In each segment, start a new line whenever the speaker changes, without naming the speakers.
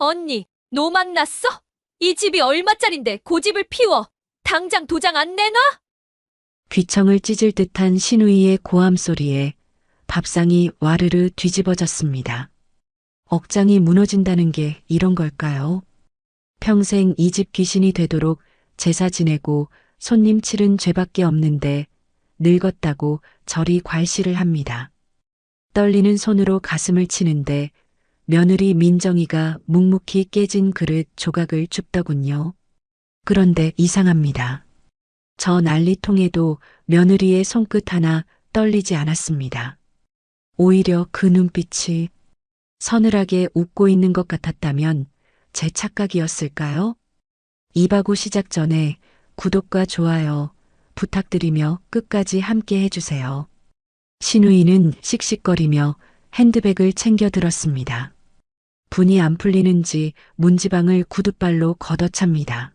언니, 노 만났어? 이 집이 얼마짜린데 고집을 피워. 당장 도장 안 내놔?
귀청을 찢을 듯한 신우이의 고함 소리에 밥상이 와르르 뒤집어졌습니다. 억장이 무너진다는 게 이런 걸까요? 평생 이 집 귀신이 되도록 제사 지내고 손님 치른 죄밖에 없는데 늙었다고 저리 괄시를 합니다. 떨리는 손으로 가슴을 치는데 며느리 민정이가 묵묵히 깨진 그릇 조각을 줍더군요. 그런데 이상합니다. 저 난리통에도 며느리의 손끝 하나 떨리지 않았습니다. 오히려 그 눈빛이 서늘하게 웃고 있는 것 같았다면 제 착각이었을까요? 이바구 시작 전에 구독과 좋아요 부탁드리며 끝까지 함께 해주세요. 신우이는 씩씩거리며 핸드백을 챙겨 들었습니다. 분이 안 풀리는지 문지방을 구둣발로 걷어찹니다.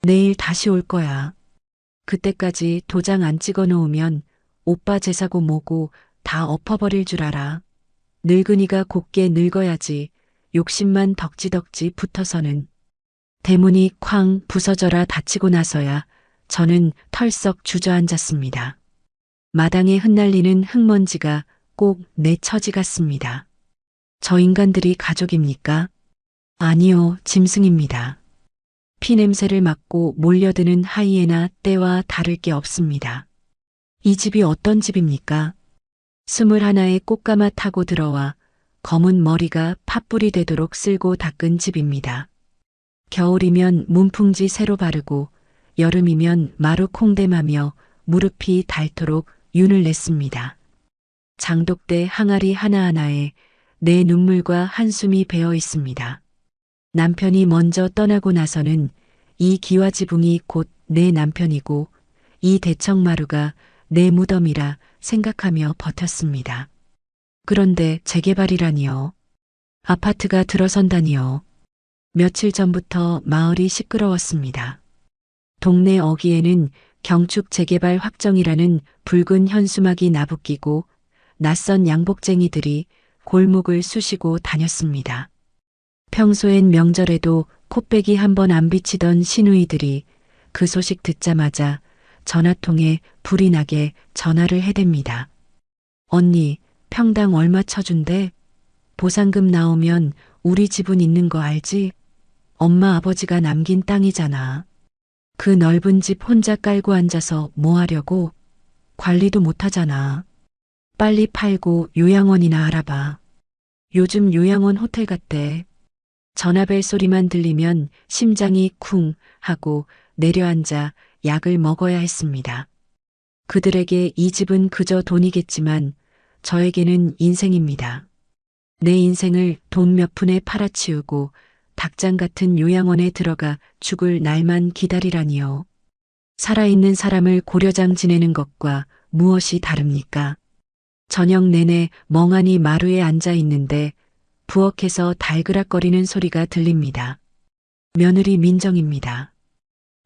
내일 다시 올 거야. 그때까지 도장 안 찍어 놓으면 오빠 제사고 뭐고 다 엎어버릴 줄 알아. 늙은이가 곱게 늙어야지 욕심만 덕지덕지 붙어서는. 대문이 쾅 부서져라 닫히고 나서야 저는 털썩 주저앉았습니다. 마당에 흩날리는 흙먼지가 꼭 내 처지 같습니다. 저 인간들이 가족입니까? 아니요, 짐승입니다. 피냄새를 맡고 몰려드는 하이에나 떼와 다를 게 없습니다. 이 집이 어떤 집입니까? 21의 꽃가마 타고 들어와 검은 머리가 팥불이 되도록 쓸고 닦은 집입니다. 겨울이면 문풍지 새로 바르고 여름이면 마루 콩댐하며 무릎이 닳도록 윤을 냈습니다. 장독대 항아리 하나하나에 내 눈물과 한숨이 배어 있습니다. 남편이 먼저 떠나고 나서는 이 기와지붕이 곧 내 남편이고 이 대청마루가 내 무덤이라 생각하며 버텼습니다. 그런데 재개발이라니요. 아파트가 들어선다니요. 며칠 전부터 마을이 시끄러웠습니다. 동네 어귀에는 경축 재개발 확정이라는 붉은 현수막이 나부끼고 낯선 양복쟁이들이 골목을 쑤시고 다녔습니다. 평소엔 명절에도 코빼기 한 번 안 비치던 시누이들이 그 소식 듣자마자 전화통에 불이 나게 전화를 해댑니다. 언니, 평당 얼마 쳐준대? 보상금 나오면 우리 지분 있는 거 알지? 엄마 아버지가 남긴 땅이잖아. 그 넓은 집 혼자 깔고 앉아서 뭐 하려고? 관리도 못 하잖아. 빨리 팔고 요양원이나 알아봐. 요즘 요양원 호텔 같대. 전화벨 소리만 들리면 심장이 쿵 하고 내려앉아 약을 먹어야 했습니다. 그들에게 이 집은 그저 돈이겠지만 저에게는 인생입니다. 내 인생을 돈 몇 푼에 팔아치우고 닭장 같은 요양원에 들어가 죽을 날만 기다리라니요. 살아있는 사람을 고려장 지내는 것과 무엇이 다릅니까? 저녁 내내 멍하니 마루에 앉아 있는데 부엌에서 달그락거리는 소리가 들립니다. 며느리 민정입니다.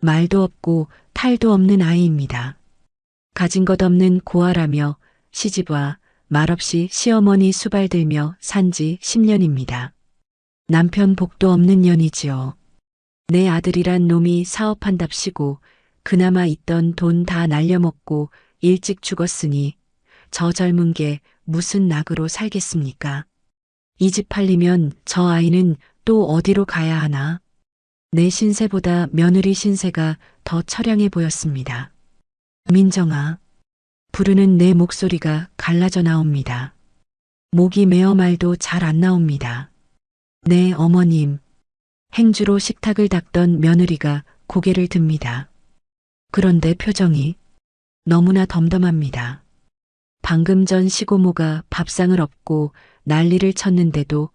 말도 없고 탈도 없는 아이입니다. 가진 것 없는 고아라며 시집와 말없이 시어머니 수발 들며 산지 10년입니다. 남편 복도 없는 년이지요. 내 아들이란 놈이 사업한답시고 그나마 있던 돈 다 날려먹고 일찍 죽었으니 저 젊은 게 무슨 낙으로 살겠습니까? 이 집 팔리면 저 아이는 또 어디로 가야 하나? 내 신세보다 며느리 신세가 더 처량해 보였습니다. 민정아, 부르는 내 목소리가 갈라져 나옵니다. 목이 메어 말도 잘 안 나옵니다. 네, 어머님. 행주로 식탁을 닦던 며느리가 고개를 듭니다. 그런데 표정이 너무나 덤덤합니다. 방금 전 시고모가 밥상을 엎고 난리를 쳤는데도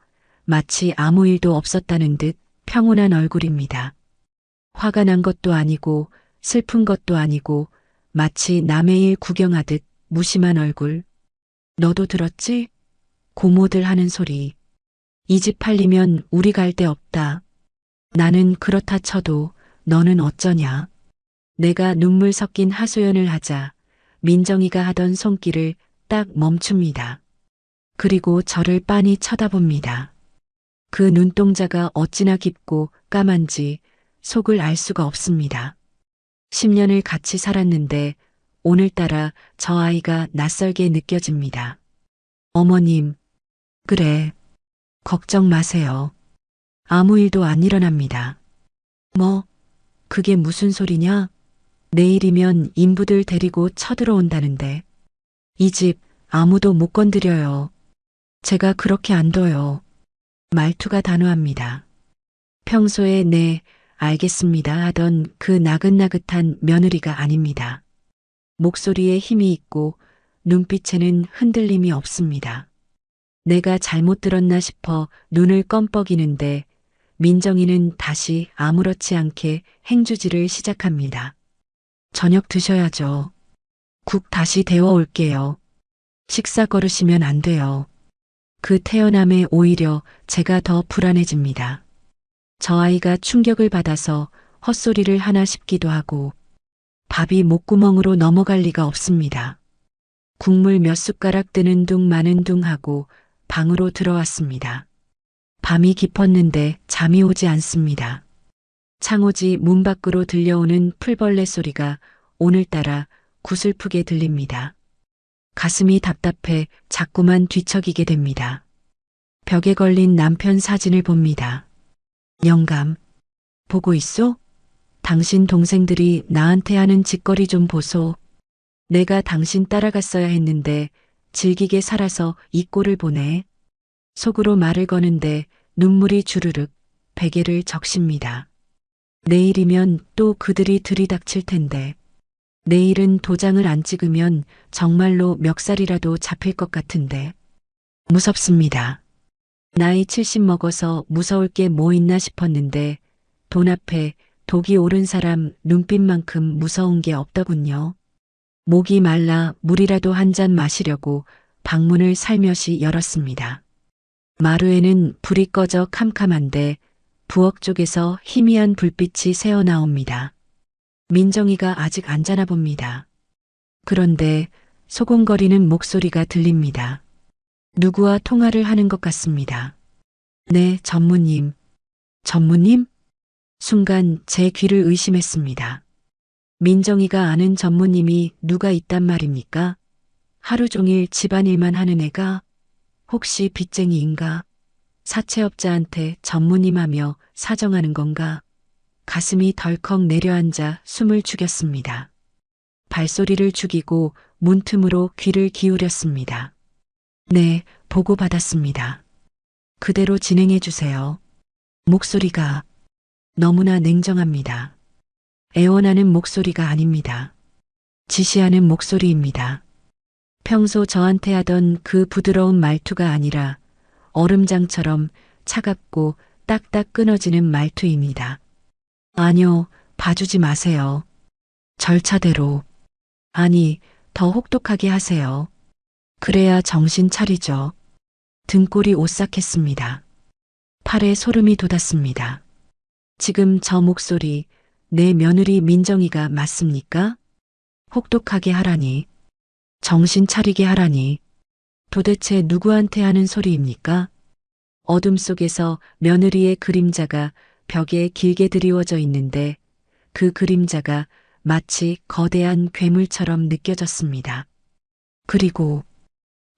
마치 아무 일도 없었다는 듯 평온한 얼굴입니다. 화가 난 것도 아니고 슬픈 것도 아니고 마치 남의 일 구경하듯 무심한 얼굴. 너도 들었지? 고모들 하는 소리. 이 집 팔리면 우리 갈 데 없다. 나는 그렇다 쳐도 너는 어쩌냐. 내가 눈물 섞인 하소연을 하자 민정이가 하던 손길을 딱 멈춥니다. 그리고 저를 빤히 쳐다봅니다. 그 눈동자가 어찌나 깊고 까만지 속을 알 수가 없습니다. 10년을 같이 살았는데 오늘따라 저 아이가 낯설게 느껴집니다. 어머님, 그래. 걱정 마세요. 아무 일도 안 일어납니다. 뭐, 그게 무슨 소리냐? 내일이면 인부들 데리고 쳐들어온다는데. 이 집 아무도 못 건드려요. 제가 그렇게 안 둬요. 말투가 단호합니다. 평소에 네, 알겠습니다 하던 그 나긋나긋한 며느리가 아닙니다. 목소리에 힘이 있고 눈빛에는 흔들림이 없습니다. 내가 잘못 들었나 싶어 눈을 껌뻑이는데 민정이는 다시 아무렇지 않게 행주질을 시작합니다. 저녁 드셔야죠. 국 다시 데워 올게요. 식사 거르시면 안 돼요. 그 태어남에 오히려 제가 더 불안해집니다. 저 아이가 충격을 받아서 헛소리를 하나 싶기도 하고 밥이 목구멍으로 넘어갈 리가 없습니다. 국물 몇 숟가락 뜨는 둥 마는 둥 하고 방으로 들어왔습니다. 밤이 깊었는데 잠이 오지 않습니다. 창호지 문 밖으로 들려오는 풀벌레 소리가 오늘따라 구슬프게 들립니다. 가슴이 답답해 자꾸만 뒤척이게 됩니다. 벽에 걸린 남편 사진을 봅니다. 영감, 보고 있소? 당신 동생들이 나한테 하는 짓거리 좀 보소. 내가 당신 따라갔어야 했는데 질기게 살아서 이 꼴을 보네. 속으로 말을 거는데 눈물이 주르륵 베개를 적십니다. 내일이면 또 그들이 들이닥칠 텐데. 내일은 도장을 안 찍으면 정말로 멱살이라도 잡힐 것 같은데. 무섭습니다. 나이 70 먹어서 무서울 게 뭐 있나 싶었는데 돈 앞에 독이 오른 사람 눈빛만큼 무서운 게 없더군요. 목이 말라 물이라도 한 잔 마시려고 방문을 살며시 열었습니다. 마루에는 불이 꺼져 캄캄한데 부엌 쪽에서 희미한 불빛이 새어나옵니다. 민정이가 아직 안 자나 봅니다. 그런데 소곤거리는 목소리가 들립니다. 누구와 통화를 하는 것 같습니다. 네, 전무님. 전무님? 순간 제 귀를 의심했습니다. 민정이가 아는 전무님이 누가 있단 말입니까? 하루 종일 집안일만 하는 애가 혹시 빚쟁이인가? 사채업자한테 전무님 하며 사정하는 건가? 가슴이 덜컥 내려앉아 숨을 죽였습니다. 발소리를 죽이고 문틈으로 귀를 기울였습니다. 네, 보고받았습니다. 그대로 진행해 주세요. 목소리가 너무나 냉정합니다. 애원하는 목소리가 아닙니다. 지시하는 목소리입니다. 평소 저한테 하던 그 부드러운 말투가 아니라 얼음장처럼 차갑고 딱딱 끊어지는 말투입니다. 아니요, 봐주지 마세요. 절차대로. 아니, 더 혹독하게 하세요. 그래야 정신 차리죠. 등골이 오싹했습니다. 팔에 소름이 돋았습니다. 지금 저 목소리, 내 며느리 민정이가 맞습니까? 혹독하게 하라니. 정신 차리게 하라니. 도대체 누구한테 하는 소리입니까? 어둠 속에서 며느리의 그림자가 벽에 길게 드리워져 있는데 그 그림자가 마치 거대한 괴물처럼 느껴졌습니다. 그리고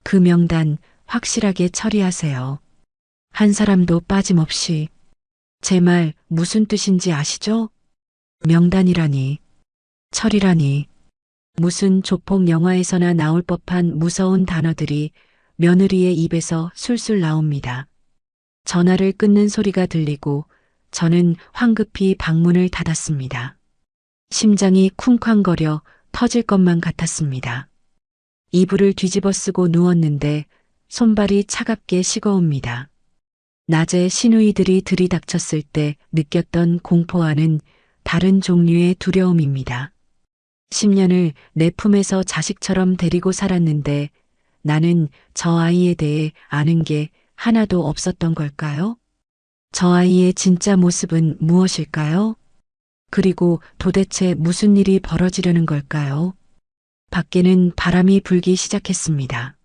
그 명단 확실하게 처리하세요. 한 사람도 빠짐없이. 제 말 무슨 뜻인지 아시죠? 명단이라니, 처리라니, 무슨 조폭 영화에서나 나올 법한 무서운 단어들이 며느리의 입에서 술술 나옵니다. 전화를 끊는 소리가 들리고 저는 황급히 방문을 닫았습니다. 심장이 쿵쾅거려 터질 것만 같았습니다. 이불을 뒤집어 쓰고 누웠는데 손발이 차갑게 식어옵니다. 낮에 시누이들이 들이닥쳤을 때 느꼈던 공포와는 다른 종류의 두려움입니다. 10년을 내 품에서 자식처럼 데리고 살았는데 나는 저 아이에 대해 아는 게 하나도 없었던 걸까요? 저 아이의 진짜 모습은 무엇일까요? 그리고 도대체 무슨 일이 벌어지려는 걸까요? 밖에는 바람이 불기 시작했습니다.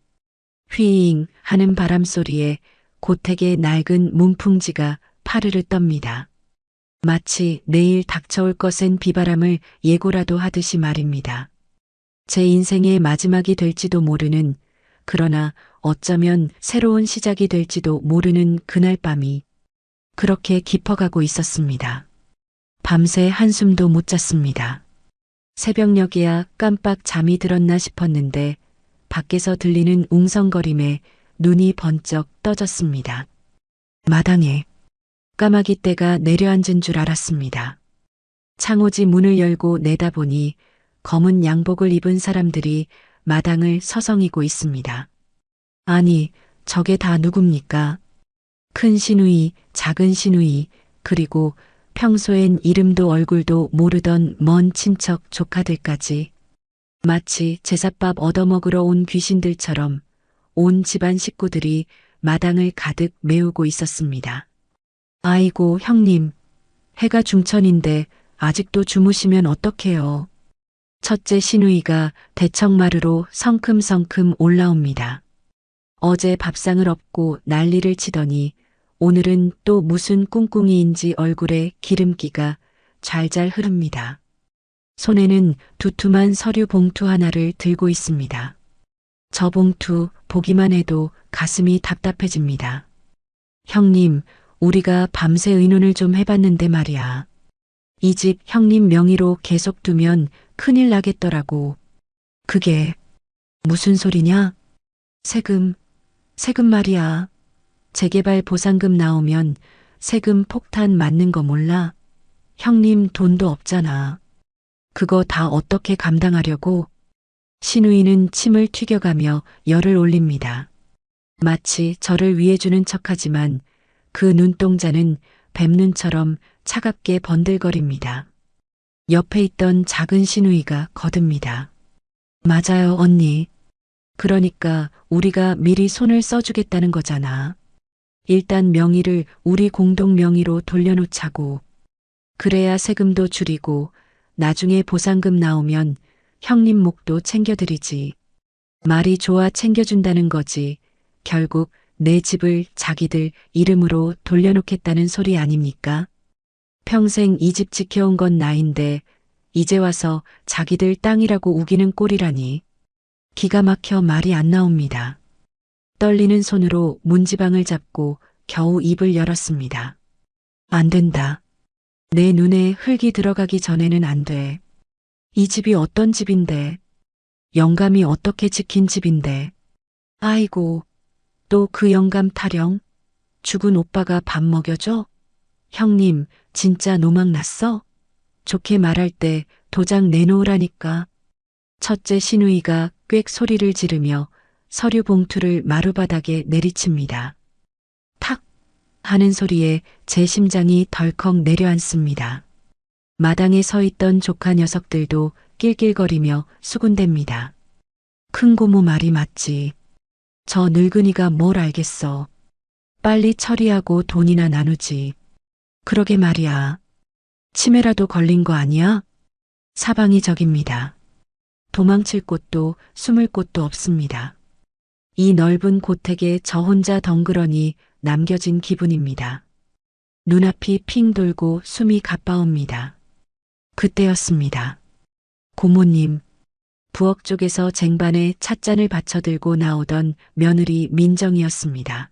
휘잉 하는 바람 소리에 고택의 낡은 문풍지가 파르르 떱니다. 마치 내일 닥쳐올 것엔 비바람을 예고라도 하듯이 말입니다. 제 인생의 마지막이 될지도 모르는, 그러나 어쩌면 새로운 시작이 될지도 모르는 그날 밤이 그렇게 깊어가고 있었습니다. 밤새 한숨도 못 잤습니다. 새벽녘이야 깜빡 잠이 들었나 싶었는데 밖에서 들리는 웅성거림에 눈이 번쩍 떠졌습니다. 마당에 까마귀 떼가 내려앉은 줄 알았습니다. 창호지 문을 열고 내다보니 검은 양복을 입은 사람들이 마당을 서성이고 있습니다. 아니, 저게 다 누굽니까? 큰 시누이, 작은 시누이, 그리고 평소엔 이름도 얼굴도 모르던 먼 친척 조카들까지 마치 제삿밥 얻어먹으러 온 귀신들처럼 온 집안 식구들이 마당을 가득 메우고 있었습니다. 아이고, 형님, 해가 중천인데 아직도 주무시면 어떡해요. 첫째 시누이가 대청마루로 성큼성큼 올라옵니다. 어제 밥상을 엎고 난리를 치더니 오늘은 또 무슨 꿍꿍이인지 얼굴에 기름기가 잘잘 흐릅니다. 손에는 두툼한 서류 봉투 하나를 들고 있습니다. 저 봉투 보기만 해도 가슴이 답답해집니다. 형님, 우리가 밤새 의논을 좀 해봤는데 말이야. 이 집 형님 명의로 계속 두면 큰일 나겠더라고. 그게 무슨 소리냐? 세금 말이야. 재개발 보상금 나오면 세금 폭탄 맞는 거 몰라? 형님 돈도 없잖아. 그거 다 어떻게 감당하려고? 시누이는 침을 튀겨가며 열을 올립니다. 마치 저를 위해주는 척하지만 그 눈동자는 뱀눈처럼 차갑게 번들거립니다. 옆에 있던 작은 시누이가 거듭니다. 맞아요, 언니. 그러니까 우리가 미리 손을 써주겠다는 거잖아. 일단 명의를 우리 공동 명의로 돌려놓자고. 그래야 세금도 줄이고 나중에 보상금 나오면 형님 목도 챙겨드리지. 말이 좋아 챙겨준다는 거지. 결국 내 집을 자기들 이름으로 돌려놓겠다는 소리 아닙니까? 평생 이 집 지켜온 건 나인데 이제 와서 자기들 땅이라고 우기는 꼴이라니. 기가 막혀 말이 안 나옵니다. 떨리는 손으로 문지방을 잡고 겨우 입을 열었습니다. 안 된다. 내 눈에 흙이 들어가기 전에는 안 돼. 이 집이 어떤 집인데. 영감이 어떻게 지킨 집인데. 아이고, 또 그 영감 타령? 죽은 오빠가 밥 먹여줘? 형님, 진짜 노망 났어? 좋게 말할 때 도장 내놓으라니까. 첫째 시누이가 꽥 소리를 지르며 서류 봉투를 마루바닥에 내리칩니다. 탁 하는 소리에 제 심장이 덜컥 내려앉습니다. 마당에 서 있던 조카 녀석들도 낄낄거리며 수군댑니다. 큰 고모 말이 맞지. 저 늙은이가 뭘 알겠어. 빨리 처리하고 돈이나 나누지. 그러게 말이야. 치매라도 걸린 거 아니야? 사방이 적입니다. 도망칠 곳도 숨을 곳도 없습니다. 이 넓은 고택에 저 혼자 덩그러니 남겨진 기분입니다. 눈앞이 핑 돌고 숨이 가빠옵니다. 그때였습니다. 고모님, 부엌 쪽에서 쟁반에 찻잔을 받쳐들고 나오던 며느리 민정이었습니다.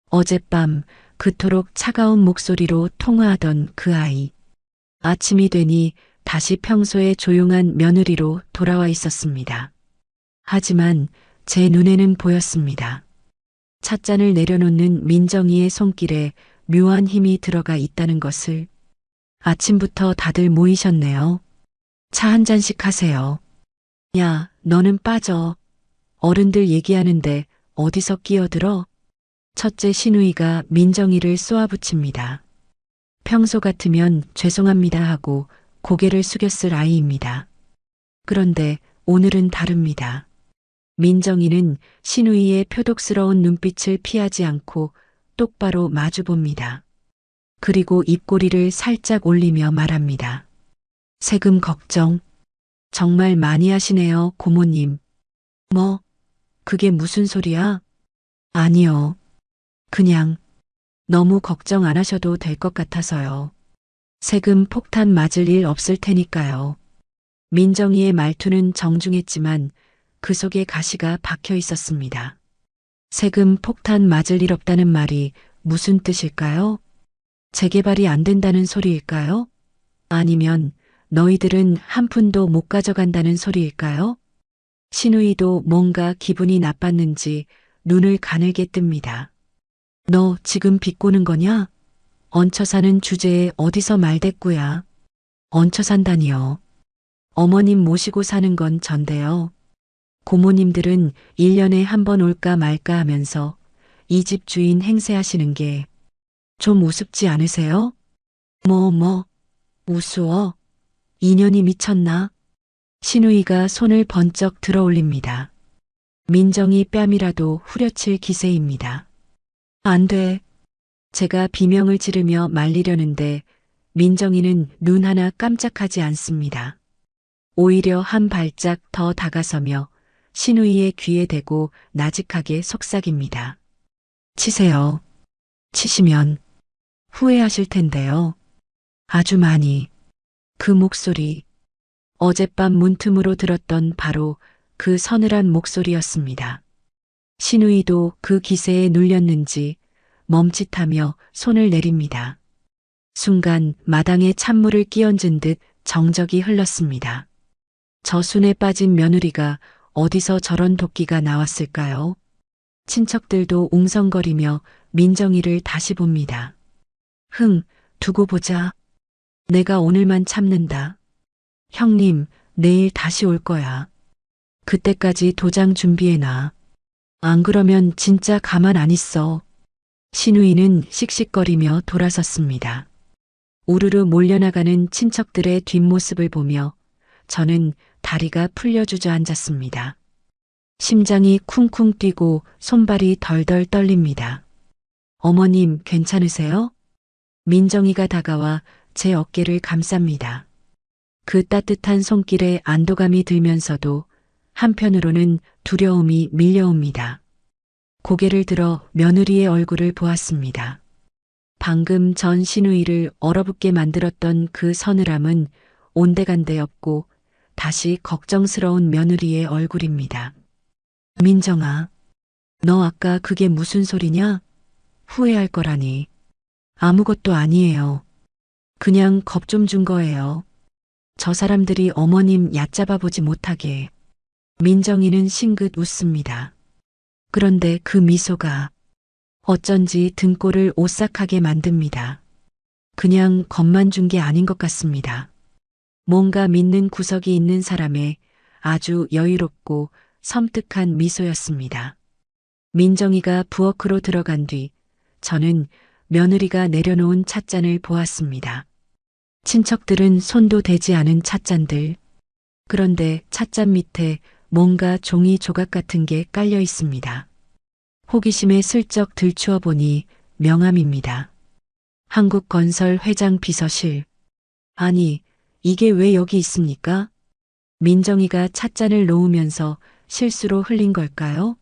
어젯밤 그토록 차가운 목소리로 통화하던 그 아이. 아침이 되니 다시 평소의 조용한 며느리로 돌아와 있었습니다. 하지만 제 눈에는 보였습니다. 찻잔을 내려놓는 민정이의 손길에 묘한 힘이 들어가 있다는 것을. 아침부터 다들 모이셨네요. 차 한 잔씩 하세요. 야, 너는 빠져. 어른들 얘기하는데 어디서 끼어들어? 첫째 시누이가 민정이를 쏘아붙입니다. 평소 같으면 죄송합니다 하고 고개를 숙였을 아이입니다. 그런데 오늘은 다릅니다. 민정이는 시누이의 표독스러운 눈빛을 피하지 않고 똑바로 마주봅니다. 그리고 입꼬리를 살짝 올리며 말합니다. 세금 걱정 정말 많이 하시네요, 고모님. 뭐, 그게 무슨 소리야? 아니요. 그냥 너무 걱정 안 하셔도 될 것 같아서요. 세금 폭탄 맞을 일 없을 테니까요. 민정이의 말투는 정중했지만 그 속에 가시가 박혀 있었습니다. 세금 폭탄 맞을 일 없다는 말이 무슨 뜻일까요? 재개발이 안 된다는 소리일까요? 아니면 너희들은 한 푼도 못 가져간다는 소리일까요? 신우이도 뭔가 기분이 나빴는지 눈을 가늘게 뜹니다. 너 지금 비꼬는 거냐? 얹혀 사는 주제에 어디서 말대꾸야? 얹혀 산다니요. 어머님 모시고 사는 건 전데요. 고모님들은 1년에 한 번 올까 말까 하면서 이 집 주인 행세하시는 게 좀 우습지 않으세요? 우스워? 인연이 미쳤나? 신우이가 손을 번쩍 들어 올립니다. 민정이 뺨이라도 후려칠 기세입니다. 안 돼. 제가 비명을 지르며 말리려는데 민정이는 눈 하나 깜짝하지 않습니다. 오히려 한 발짝 더 다가서며 신우이의 귀에 대고 나직하게 속삭입니다. 치세요. 치시면 후회하실 텐데요. 아주 많이. 그 목소리. 어젯밤 문틈으로 들었던 바로 그 서늘한 목소리였습니다. 신우이도 그 기세에 눌렸는지 멈칫하며 손을 내립니다. 순간 마당에 찬물을 끼얹은 듯 정적이 흘렀습니다. 저순에 빠진 며느리가 어디서 저런 도끼가 나왔을까요? 친척들도 웅성거리며 민정이를 다시 봅니다. 두고 보자. 내가 오늘만 참는다. 형님, 내일 다시 올 거야. 그때까지 도장 준비해놔. 안 그러면 진짜 가만 안 있어. 신우이는 씩씩거리며 돌아섰습니다. 우르르 몰려나가는 친척들의 뒷모습을 보며 저는 다리가 풀려 주저앉았습니다. 심장이 쿵쿵 뛰고 손발이 덜덜 떨립니다. 어머님, 괜찮으세요? 민정이가 다가와 제 어깨를 감쌉니다. 그 따뜻한 손길에 안도감이 들면서도 한편으로는 두려움이 밀려옵니다. 고개를 들어 며느리의 얼굴을 보았습니다. 방금 전 신우이를 얼어붙게 만들었던 그 서늘함은 온데간데 없고 다시 걱정스러운 며느리의 얼굴입니다. 민정아, 너 아까 그게 무슨 소리냐? 후회할 거라니. 아무것도 아니에요. 그냥 겁 좀 준 거예요. 저 사람들이 어머님 얕잡아 보지 못하게. 민정이는 싱긋 웃습니다. 그런데 그 미소가 어쩐지 등골을 오싹하게 만듭니다. 그냥 겁만 준 게 아닌 것 같습니다. 뭔가 믿는 구석이 있는 사람의 아주 여유롭고 섬뜩한 미소였습니다. 민정이가 부엌으로 들어간 뒤 저는 며느리가 내려놓은 찻잔을 보았습니다. 친척들은 손도 대지 않은 찻잔들. 그런데 찻잔 밑에 뭔가 종이 조각 같은 게 깔려 있습니다. 호기심에 슬쩍 들추어 보니 명함입니다. 한국건설 회장 비서실. 아니, 이게 왜 여기 있습니까? 민정이가 찻잔을 놓으면서 실수로 흘린 걸까요?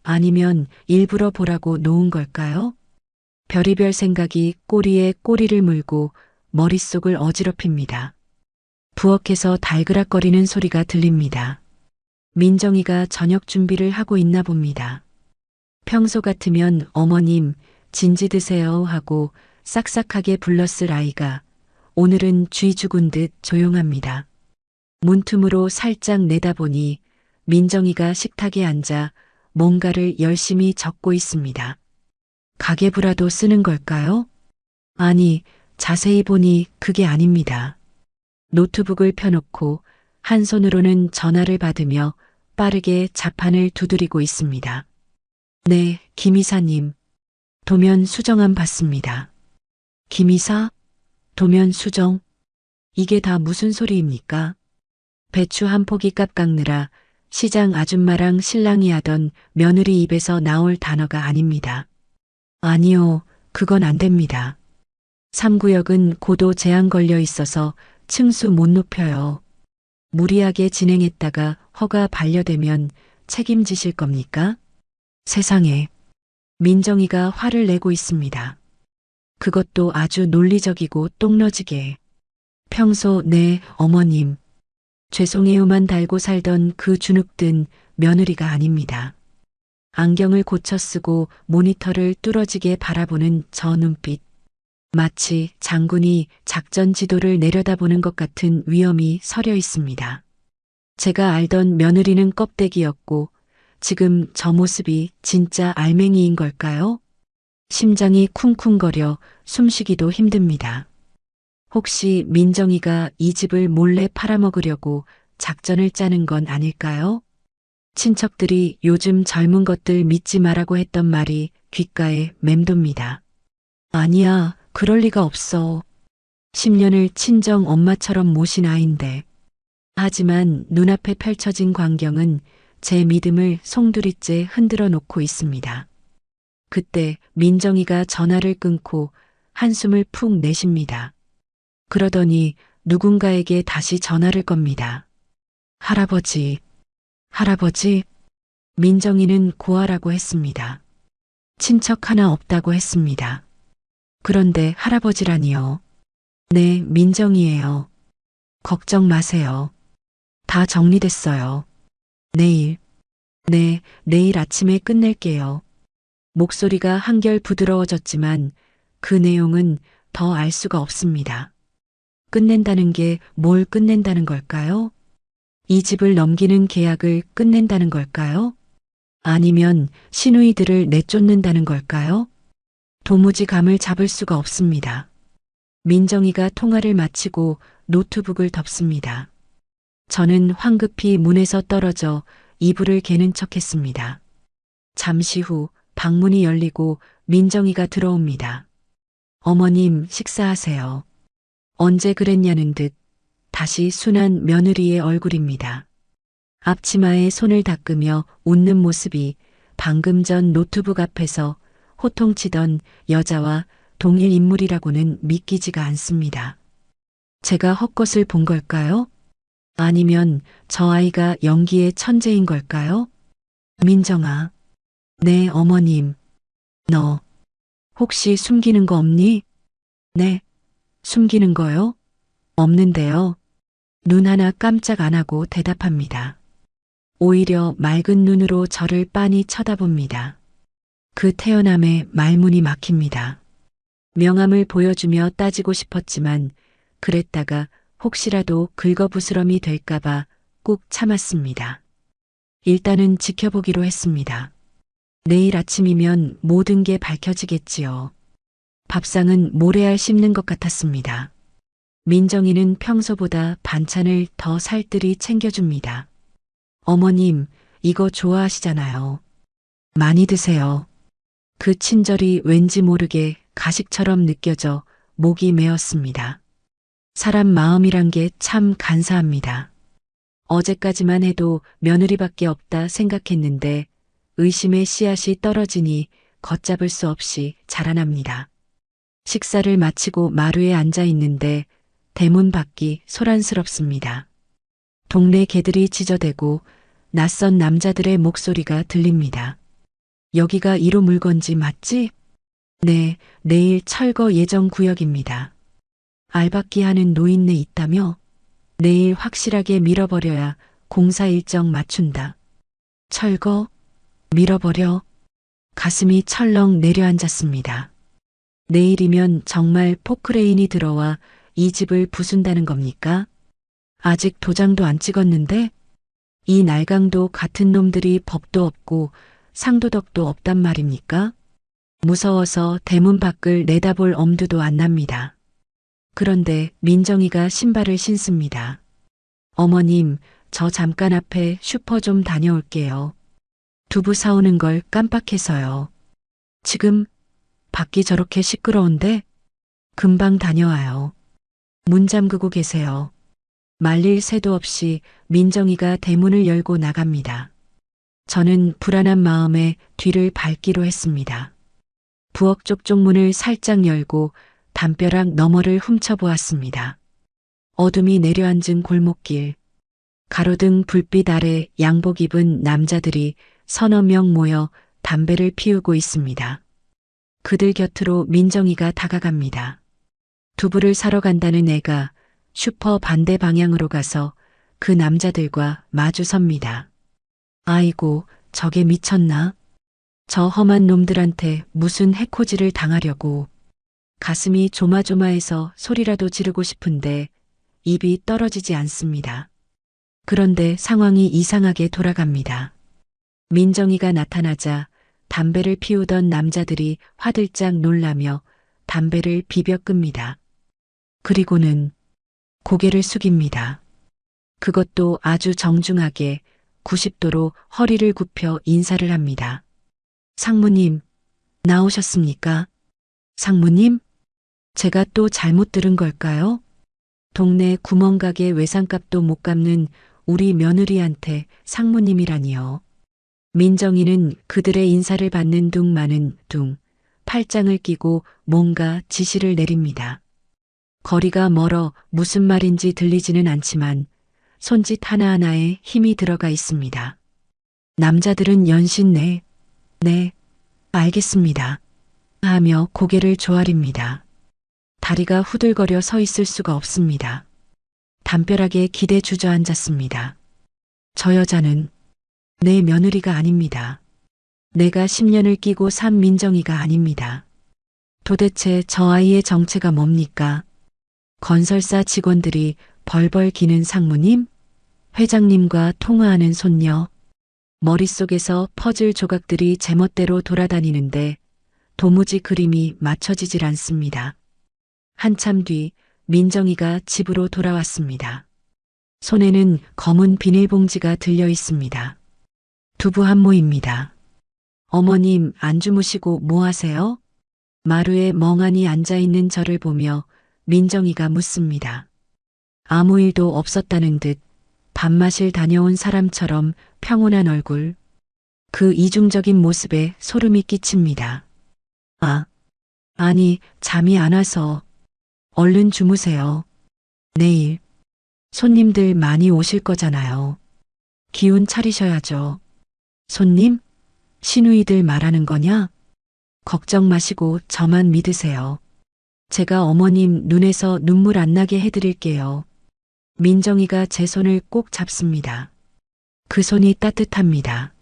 아니면 일부러 보라고 놓은 걸까요? 별의별 생각이 꼬리에 꼬리를 물고 머릿속을 어지럽힙니다. 부엌에서 달그락거리는 소리가 들립니다. 민정이가 저녁 준비를 하고 있나 봅니다. 평소 같으면 어머님 진지 드세요 하고 싹싹하게 불렀을 아이가 오늘은 쥐 죽은 듯 조용합니다. 문틈으로 살짝 내다보니 민정이가 식탁에 앉아 뭔가를 열심히 적고 있습니다. 가계부라도 쓰는 걸까요? 아니, 자세히 보니 그게 아닙니다. 노트북을 펴놓고 한 손으로는 전화를 받으며 빠르게 자판을 두드리고 있습니다. 네, 김 이사님. 도면 수정안 받습니다. 김 이사? 도면 수정? 이게 다 무슨 소리입니까? 배추 한 포기 값 깎느라 시장 아줌마랑 신랑이 하던 며느리 입에서 나올 단어가 아닙니다. 아니요, 그건 안 됩니다. 3구역은 고도 제한 걸려 있어서 층수 못 높여요. 무리하게 진행했다가 허가 반려되면 책임지실 겁니까? 세상에. 민정이가 화를 내고 있습니다. 그것도 아주 논리적이고 똑러지게. 평소 네, 어머님. 죄송해요만 달고 살던 그 주눅든 며느리가 아닙니다. 안경을 고쳐 쓰고 모니터를 뚫어지게 바라보는 저 눈빛. 마치 장군이 작전 지도를 내려다보는 것 같은 위엄이 서려 있습니다. 제가 알던 며느리는 껍데기였고 지금 저 모습이 진짜 알맹이인 걸까요? 심장이 쿵쿵거려 숨쉬기도 힘듭니다. 혹시 민정이가 이 집을 몰래 팔아먹으려고 작전을 짜는 건 아닐까요? 친척들이 요즘 젊은 것들 믿지 말라고 했던 말이 귓가에 맴돕니다. 아니야, 그럴 리가 없어. 10년을 친정 엄마처럼 모신 아인데. 하지만 눈앞에 펼쳐진 광경은 제 믿음을 송두리째 흔들어 놓고 있습니다. 그때 민정이가 전화를 끊고 한숨을 푹 내쉽니다. 그러더니 누군가에게 다시 전화를 겁니다. 할아버지, 할아버지, 민정이는 고아라고 했습니다. 친척 하나 없다고 했습니다. 그런데 할아버지라니요. 네, 민정이에요. 걱정 마세요. 다 정리됐어요. 내일. 네, 내일 아침에 끝낼게요. 목소리가 한결 부드러워졌지만 그 내용은 더 알 수가 없습니다. 끝낸다는 게 뭘 끝낸다는 걸까요? 이 집을 넘기는 계약을 끝낸다는 걸까요? 아니면 시누이들을 내쫓는다는 걸까요? 도무지 감을 잡을 수가 없습니다. 민정이가 통화를 마치고 노트북을 덮습니다. 저는 황급히 문에서 떨어져 이불을 개는 척했습니다. 잠시 후 방문이 열리고 민정이가 들어옵니다. 어머님, 식사하세요. 언제 그랬냐는 듯 다시 순한 며느리의 얼굴입니다. 앞치마에 손을 닦으며 웃는 모습이 방금 전 노트북 앞에서 호통치던 여자와 동일 인물이라고는 믿기지가 않습니다. 제가 헛것을 본 걸까요? 아니면 저 아이가 연기의 천재인 걸까요? 민정아. 네, 어머님. 너 혹시 숨기는 거 없니? 네. 숨기는 거요? 없는데요. 눈 하나 깜짝 안 하고 대답합니다. 오히려 맑은 눈으로 저를 빤히 쳐다봅니다. 그 태어남에 말문이 막힙니다. 명함을 보여주며 따지고 싶었지만 그랬다가 혹시라도 긁어부스럼이 될까봐 꾹 참았습니다. 일단은 지켜보기로 했습니다. 내일 아침이면 모든 게 밝혀지겠지요. 밥상은 모래알 씹는 것 같았습니다. 민정이는 평소보다 반찬을 더 살뜰히 챙겨줍니다. 어머님, 이거 좋아하시잖아요. 많이 드세요. 그 친절이 왠지 모르게 가식처럼 느껴져 목이 메었습니다. 사람 마음이란 게 참 간사합니다. 어제까지만 해도 며느리밖에 없다 생각했는데 의심의 씨앗이 떨어지니 걷잡을 수 없이 자라납니다. 식사를 마치고 마루에 앉아 있는데 대문 밖이 소란스럽습니다. 동네 개들이 짖어대고 낯선 남자들의 목소리가 들립니다. 여기가 1호 물건지 맞지? 네, 내일 철거 예정 구역입니다. 알박기 하는 노인네 있다며? 내일 확실하게 밀어버려야 공사 일정 맞춘다. 철거? 밀어버려? 가슴이 철렁 내려앉았습니다. 내일이면 정말 포크레인이 들어와 이 집을 부순다는 겁니까? 아직 도장도 안 찍었는데? 이 날강도 같은 놈들이 법도 없고 상도덕도 없단 말입니까? 무서워서 대문 밖을 내다볼 엄두도 안 납니다. 그런데 민정이가 신발을 신습니다. 어머님, 저 잠깐 앞에 슈퍼 좀 다녀올게요. 두부 사오는 걸 깜빡해서요. 지금 밖이 저렇게 시끄러운데? 금방 다녀와요. 문 잠그고 계세요. 말릴 새도 없이 민정이가 대문을 열고 나갑니다. 저는 불안한 마음에 뒤를 밟기로 했습니다. 부엌 쪽 쪽문을 살짝 열고 담벼락 너머를 훔쳐보았습니다. 어둠이 내려앉은 골목길. 가로등 불빛 아래 양복 입은 남자들이 서너 명 모여 담배를 피우고 있습니다. 그들 곁으로 민정이가 다가갑니다. 두부를 사러 간다는 애가 슈퍼 반대 방향으로 가서 그 남자들과 마주 섭니다. 아이고, 저게 미쳤나? 저 험한 놈들한테 무슨 해코지를 당하려고. 가슴이 조마조마해서 소리라도 지르고 싶은데 입이 떨어지지 않습니다. 그런데 상황이 이상하게 돌아갑니다. 민정이가 나타나자 담배를 피우던 남자들이 화들짝 놀라며 담배를 비벼 끕니다. 그리고는 고개를 숙입니다. 그것도 아주 정중하게 90도로 허리를 굽혀 인사를 합니다. 상무님, 나오셨습니까? 상무님? 제가 또 잘못 들은 걸까요? 동네 구멍가게 외상값도 못 갚는 우리 며느리한테 상무님이라니요. 민정이는 그들의 인사를 받는 둥 마는 둥 팔짱을 끼고 뭔가 지시를 내립니다. 거리가 멀어 무슨 말인지 들리지는 않지만 손짓 하나하나에 힘이 들어가 있습니다. 남자들은 연신 네, 알겠습니다. 하며 고개를 조아립니다. 다리가 후들거려 서 있을 수가 없습니다. 담벼락에 기대 주저앉았습니다. 저 여자는 내 며느리가 아닙니다. 내가 10년을 끼고 산 민정이가 아닙니다. 도대체 저 아이의 정체가 뭡니까? 건설사 직원들이 벌벌 기는 상무님? 회장님과 통화하는 손녀? 머릿속에서 퍼즐 조각들이 제멋대로 돌아다니는데 도무지 그림이 맞춰지질 않습니다. 한참 뒤 민정이가 집으로 돌아왔습니다. 손에는 검은 비닐봉지가 들려 있습니다. 두부 한 모입니다. 어머님 안 주무시고 뭐 하세요? 마루에 멍하니 앉아있는 저를 보며 민정이가 묻습니다. 아무 일도 없었다는 듯 밥맛을 다녀온 사람처럼 평온한 얼굴. 그 이중적인 모습에 소름이 끼칩니다. 아니, 잠이 안 와서. 얼른 주무세요. 내일 손님들 많이 오실 거잖아요. 기운 차리셔야죠. 손님? 시누이들 말하는 거냐? 걱정 마시고 저만 믿으세요. 제가 어머님 눈에서 눈물 안 나게 해드릴게요. 민정이가 제 손을 꼭 잡습니다. 그 손이 따뜻합니다.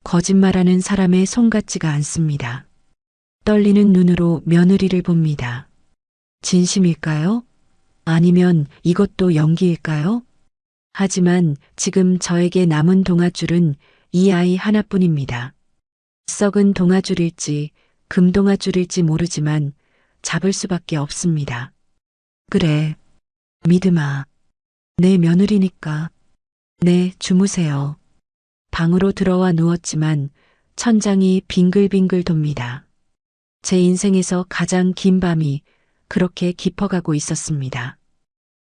거짓말하는 사람의 손 같지가 않습니다. 떨리는 눈으로 며느리를 봅니다. 진심일까요? 아니면 이것도 연기일까요? 하지만 지금 저에게 남은 동아줄은 이 아이 하나뿐입니다. 썩은 동아줄일지 금동아줄일지 모르지만 잡을 수밖에 없습니다. 그래, 믿음아. 내 며느리니까. 네, 주무세요. 방으로 들어와 누웠지만 천장이 빙글빙글 돕니다. 제 인생에서 가장 긴 밤이 그렇게 깊어가고 있었습니다.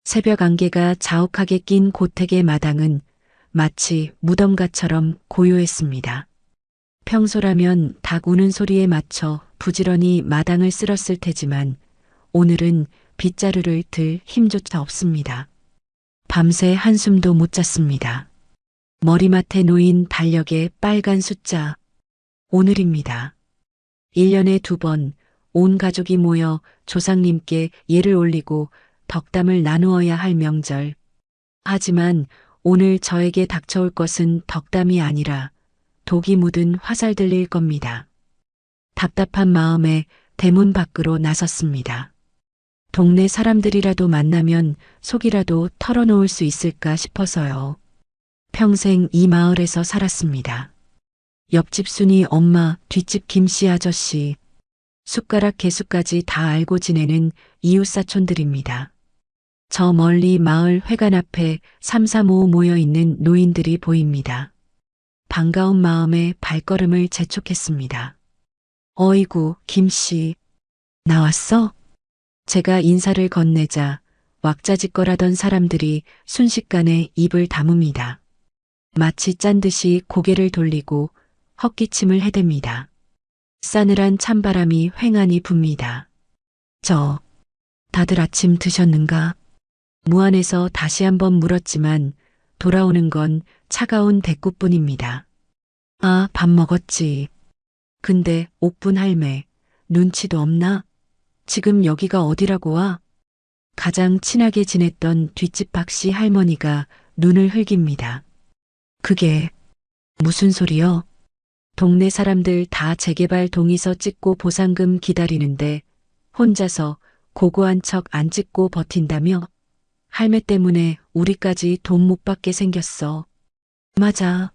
새벽 안개가 자욱하게 낀 고택의 마당은 마치 무덤가처럼 고요했습니다. 평소라면 닭 우는 소리에 맞춰 부지런히 마당을 쓸었을 테지만 오늘은 빗자루를 들 힘조차 없습니다. 밤새 한숨도 못 잤습니다. 머리맡에 놓인 달력의 빨간 숫자. 오늘입니다. 1년에 2번 온 가족이 모여 조상님께 예를 올리고 덕담을 나누어야 할 명절. 하지만 오늘 저에게 닥쳐올 것은 덕담이 아니라 독이 묻은 화살들일 겁니다. 답답한 마음에 대문 밖으로 나섰습니다. 동네 사람들이라도 만나면 속이라도 털어놓을 수 있을까 싶어서요. 평생 이 마을에서 살았습니다. 옆집 순이 엄마, 뒷집 김씨 아저씨, 숟가락 개수까지 다 알고 지내는 이웃사촌들입니다. 저 멀리 마을 회관 앞에 3, 4, 5 모여있는 노인들이 보입니다. 반가운 마음에 발걸음을 재촉했습니다. 어이구, 김씨. 나왔어? 제가 인사를 건네자 왁자지껄하던 사람들이 순식간에 입을 다뭅니다. 마치 짠 듯이 고개를 돌리고 헛기침을 해댑니다. 싸늘한 찬바람이 휑하니 붑니다. 다들 아침 드셨는가? 무안에서 다시 한번 물었지만 돌아오는 건 차가운 대꾸뿐입니다. 밥 먹었지. 근데 옥분 할매, 눈치도 없나? 지금 여기가 어디라고 와? 가장 친하게 지냈던 뒷집 박씨 할머니가 눈을 흘깁니다. 그게 무슨 소리여? 동네 사람들 다 재개발 동의서 찍고 보상금 기다리는데 혼자서 고고한 척 안 찍고 버틴다며? 할매 때문에 우리까지 돈 못 받게 생겼어. 맞아.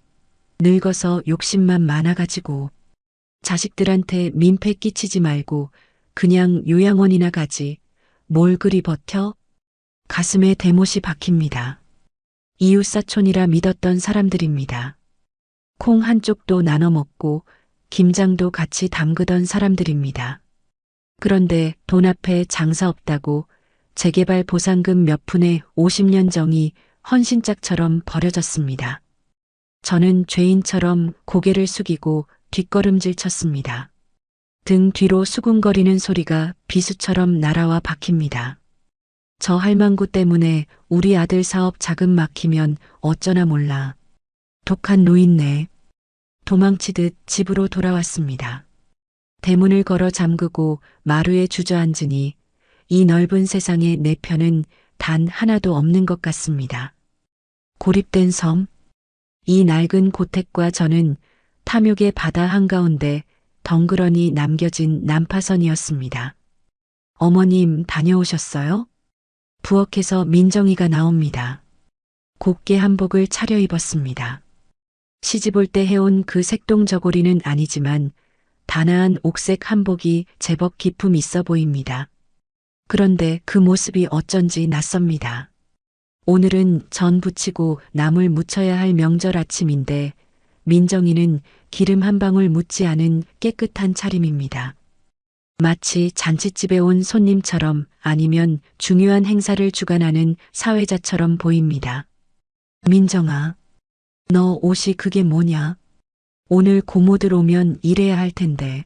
늙어서 욕심만 많아가지고. 자식들한테 민폐 끼치지 말고 그냥 요양원이나 가지. 뭘 그리 버텨? 가슴에 대못이 박힙니다. 이웃사촌이라 믿었던 사람들입니다. 콩 한쪽도 나눠 먹고 김장도 같이 담그던 사람들입니다. 그런데 돈 앞에 장사 없다고 재개발 보상금 몇 푼에 50년 정이 헌신짝처럼 버려졌습니다. 저는 죄인처럼 고개를 숙이고 뒷걸음질 쳤습니다. 등 뒤로 수군거리는 소리가 비수처럼 날아와 박힙니다. 저 할망구 때문에 우리 아들 사업 자금 막히면 어쩌나 몰라. 독한 노인네. 도망치듯 집으로 돌아왔습니다. 대문을 걸어 잠그고 마루에 주저앉으니 이 넓은 세상에 내 편은 단 하나도 없는 것 같습니다. 고립된 섬, 이 낡은 고택과 저는 탐욕의 바다 한가운데 덩그러니 남겨진 난파선이었습니다. 어머님 다녀오셨어요? 부엌에서 민정이가 나옵니다. 곱게 한복을 차려입었습니다. 시집올 때 해온 그 색동 저고리는 아니지만 단아한 옥색 한복이 제법 기품 있어 보입니다. 그런데 그 모습이 어쩐지 낯섭니다. 오늘은 전 부치고 나물 무쳐야 할 명절 아침인데 민정이는 기름 한 방울 묻지 않은 깨끗한 차림입니다. 마치 잔칫집에 온 손님처럼 아니면 중요한 행사를 주관하는 사회자처럼 보입니다. 민정아, 너 옷이 그게 뭐냐? 오늘 고모들 오면 일해야 할 텐데.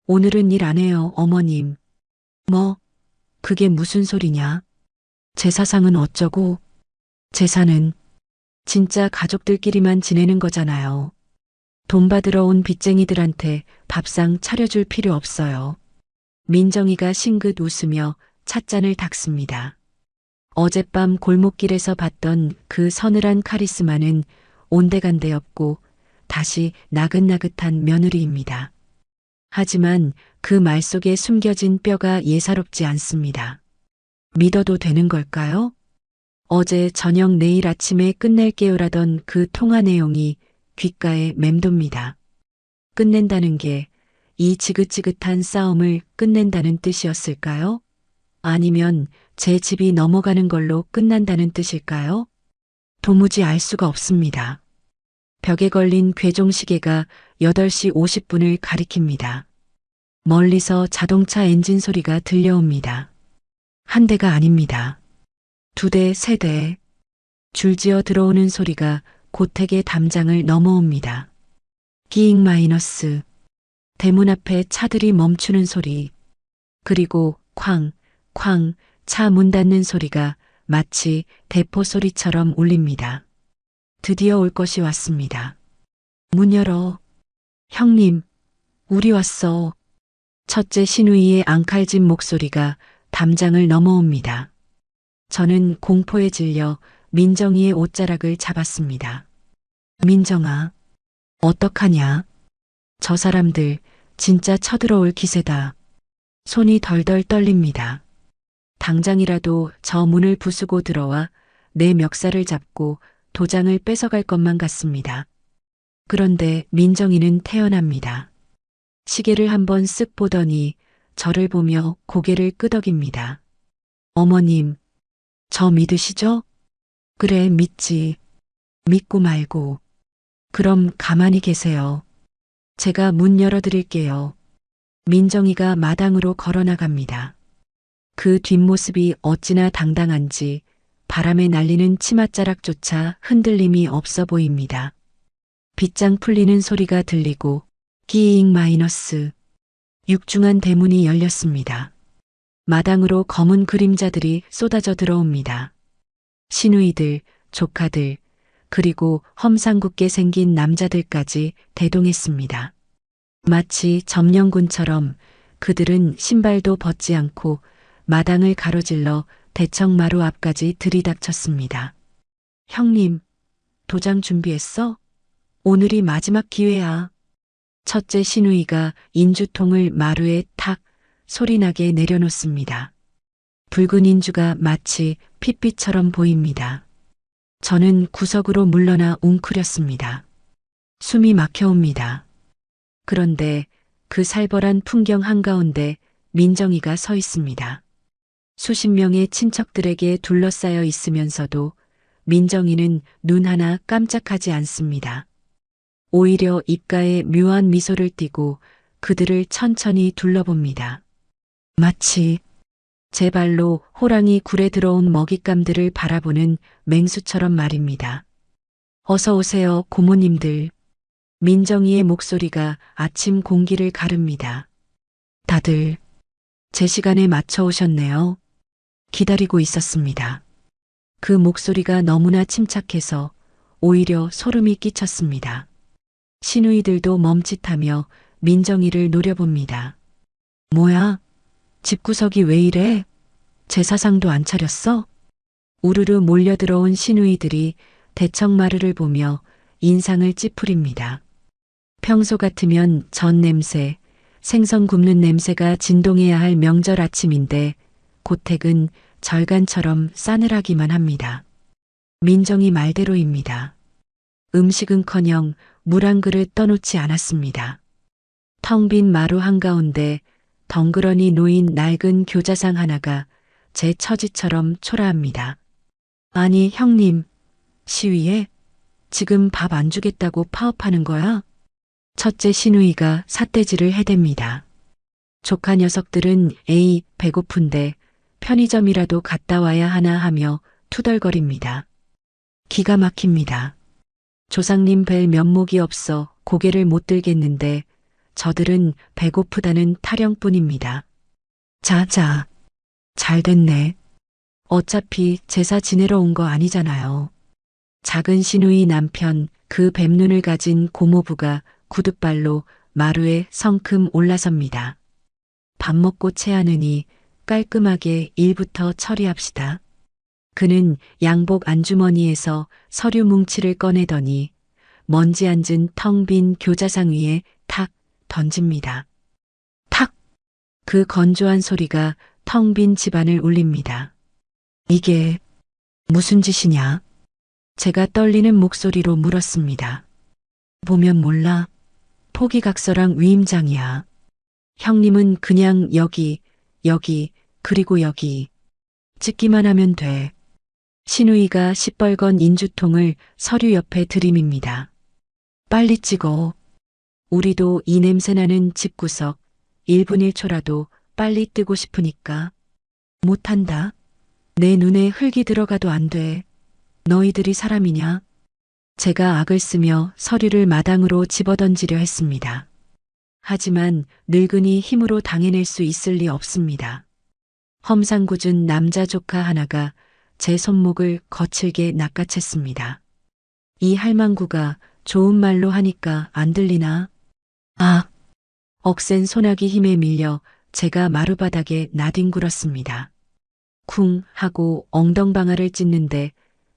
오늘은 일 안 해요, 어머님. 뭐? 그게 무슨 소리냐? 제사상은 어쩌고? 제사는 진짜 가족들끼리만 지내는 거잖아요. 돈 받으러 온 빚쟁이들한테 밥상 차려줄 필요 없어요. 민정이가 싱긋 웃으며 찻잔을 닦습니다. 어젯밤 골목길에서 봤던 그 서늘한 카리스마는 온데간데 없고 다시 나긋나긋한 며느리입니다. 하지만 그 말 속에 숨겨진 뼈가 예사롭지 않습니다. 믿어도 되는 걸까요? 어제 저녁 내일 아침에 끝낼게요라던 그 통화 내용이 귓가에 맴돕니다. 끝낸다는 게 이 지긋지긋한 싸움을 끝낸다는 뜻이었을까요? 아니면 제 집이 넘어가는 걸로 끝난다는 뜻일까요? 도무지 알 수가 없습니다. 벽에 걸린 괴종시계가 8시 50분을 가리킵니다. 멀리서 자동차 엔진 소리가 들려옵니다. 한 대가 아닙니다. 2대, 3대. 줄지어 들어오는 소리가 고택의 담장을 넘어옵니다. 끼잉 마이너스. 대문 앞에 차들이 멈추는 소리. 그리고 쾅, 쾅, 차 문 닫는 소리가 마치 대포 소리처럼 울립니다. 드디어 올 것이 왔습니다. 문 열어. 형님, 우리 왔어. 첫째 시누이의 앙칼진 목소리가 담장을 넘어옵니다. 저는 공포에 질려 민정이의 옷자락을 잡았습니다. 민정아, 어떡하냐? 저 사람들 진짜 쳐들어올 기세다. 손이 덜덜 떨립니다. 당장이라도 저 문을 부수고 들어와 내 멱살을 잡고 도장을 뺏어갈 것만 같습니다. 그런데 민정이는 태어납니다. 시계를 한번 쓱 보더니 저를 보며 고개를 끄덕입니다. 어머님, 저 믿으시죠? 그래, 믿지. 믿고 말고. 그럼 가만히 계세요. 제가 문 열어드릴게요. 민정이가 마당으로 걸어나갑니다. 그 뒷모습이 어찌나 당당한지 바람에 날리는 치맛자락조차 흔들림이 없어 보입니다. 빗장 풀리는 소리가 들리고 끼잉 마이너스. 육중한 대문이 열렸습니다. 마당으로 검은 그림자들이 쏟아져 들어옵니다. 시누이들, 조카들, 그리고 험상궂게 생긴 남자들까지 대동했습니다. 마치 점령군처럼 그들은 신발도 벗지 않고 마당을 가로질러 대청마루 앞까지 들이닥쳤습니다. 형님, 도장 준비했어? 오늘이 마지막 기회야. 첫째 시누이가 인주통을 마루에 탁 소리나게 내려놓습니다. 붉은 인주가 마치 핏빛처럼 보입니다. 저는 구석으로 물러나 웅크렸습니다. 숨이 막혀옵니다. 그런데 그 살벌한 풍경 한가운데 민정이가 서 있습니다. 수십 명의 친척들에게 둘러싸여 있으면서도 민정이는 눈 하나 깜짝하지 않습니다. 오히려 입가에 묘한 미소를 띠고 그들을 천천히 둘러봅니다. 마치 제 발로 호랑이 굴에 들어온 먹잇감들을 바라보는 맹수처럼 말입니다. 어서 오세요, 고모님들. 민정이의 목소리가 아침 공기를 가릅니다. 다들 제 시간에 맞춰 오셨네요. 기다리고 있었습니다. 그 목소리가 너무나 침착해서 오히려 소름이 끼쳤습니다. 시누이들도 멈칫하며 민정이를 노려봅니다. 뭐야? 집구석이 왜 이래? 제사상도 안 차렸어? 우르르 몰려들어온 시누이들이 대청마루를 보며 인상을 찌푸립니다. 평소 같으면 전 냄새, 생선 굽는 냄새가 진동해야 할 명절 아침인데 고택은 절간처럼 싸늘하기만 합니다. 민정이 말대로입니다. 음식은커녕 물 한 그릇 떠놓지 않았습니다. 텅 빈 마루 한가운데 덩그러니 놓인 낡은 교자상 하나가 제 처지처럼 초라합니다. 아니 형님, 시위에? 지금 밥 안 주겠다고 파업하는 거야? 첫째 시누이가 삿대질을 해댑니다. 조카 녀석들은 에이 배고픈데 편의점이라도 갔다 와야 하나 하며 투덜거립니다. 기가 막힙니다. 조상님 뵐 면목이 없어 고개를 못 들겠는데 저들은 배고프다는 타령뿐입니다. 자자, 잘 됐네. 어차피 제사 지내러 온 거 아니잖아요. 작은 시누이 남편 그 뱀눈을 가진 고모부가 구둣발로 마루에 성큼 올라섭니다. 밥 먹고 체하느니 깔끔하게 일부터 처리합시다. 그는 양복 안주머니에서 서류 뭉치를 꺼내더니 먼지 앉은 텅 빈 교자상 위에 탁 던집니다. 탁! 그 건조한 소리가 텅 빈 집안을 울립니다. 이게 무슨 짓이냐? 제가 떨리는 목소리로 물었습니다. 보면 몰라. 포기각서랑 위임장이야. 형님은 그냥 여기, 그리고 여기. 찍기만 하면 돼. 시누이가 시뻘건 인주통을 서류 옆에 들이밉니다. 빨리 찍어. 우리도 이 냄새나는 집구석 1분 1초라도 빨리 뜨고 싶으니까. 못한다. 내 눈에 흙이 들어가도 안 돼. 너희들이 사람이냐? 제가 악을 쓰며 서류를 마당으로 집어던지려 했습니다. 하지만 늙은이 힘으로 당해낼 수 있을 리 없습니다. 험상궂은 남자 조카 하나가 제 손목을 거칠게 낚아챘습니다. 이 할망구가 좋은 말로 하니까 안 들리나? 아! 억센 소나기 힘에 밀려 제가 마루바닥에 나뒹굴었습니다. 쿵 하고 엉덩방아를 찢는데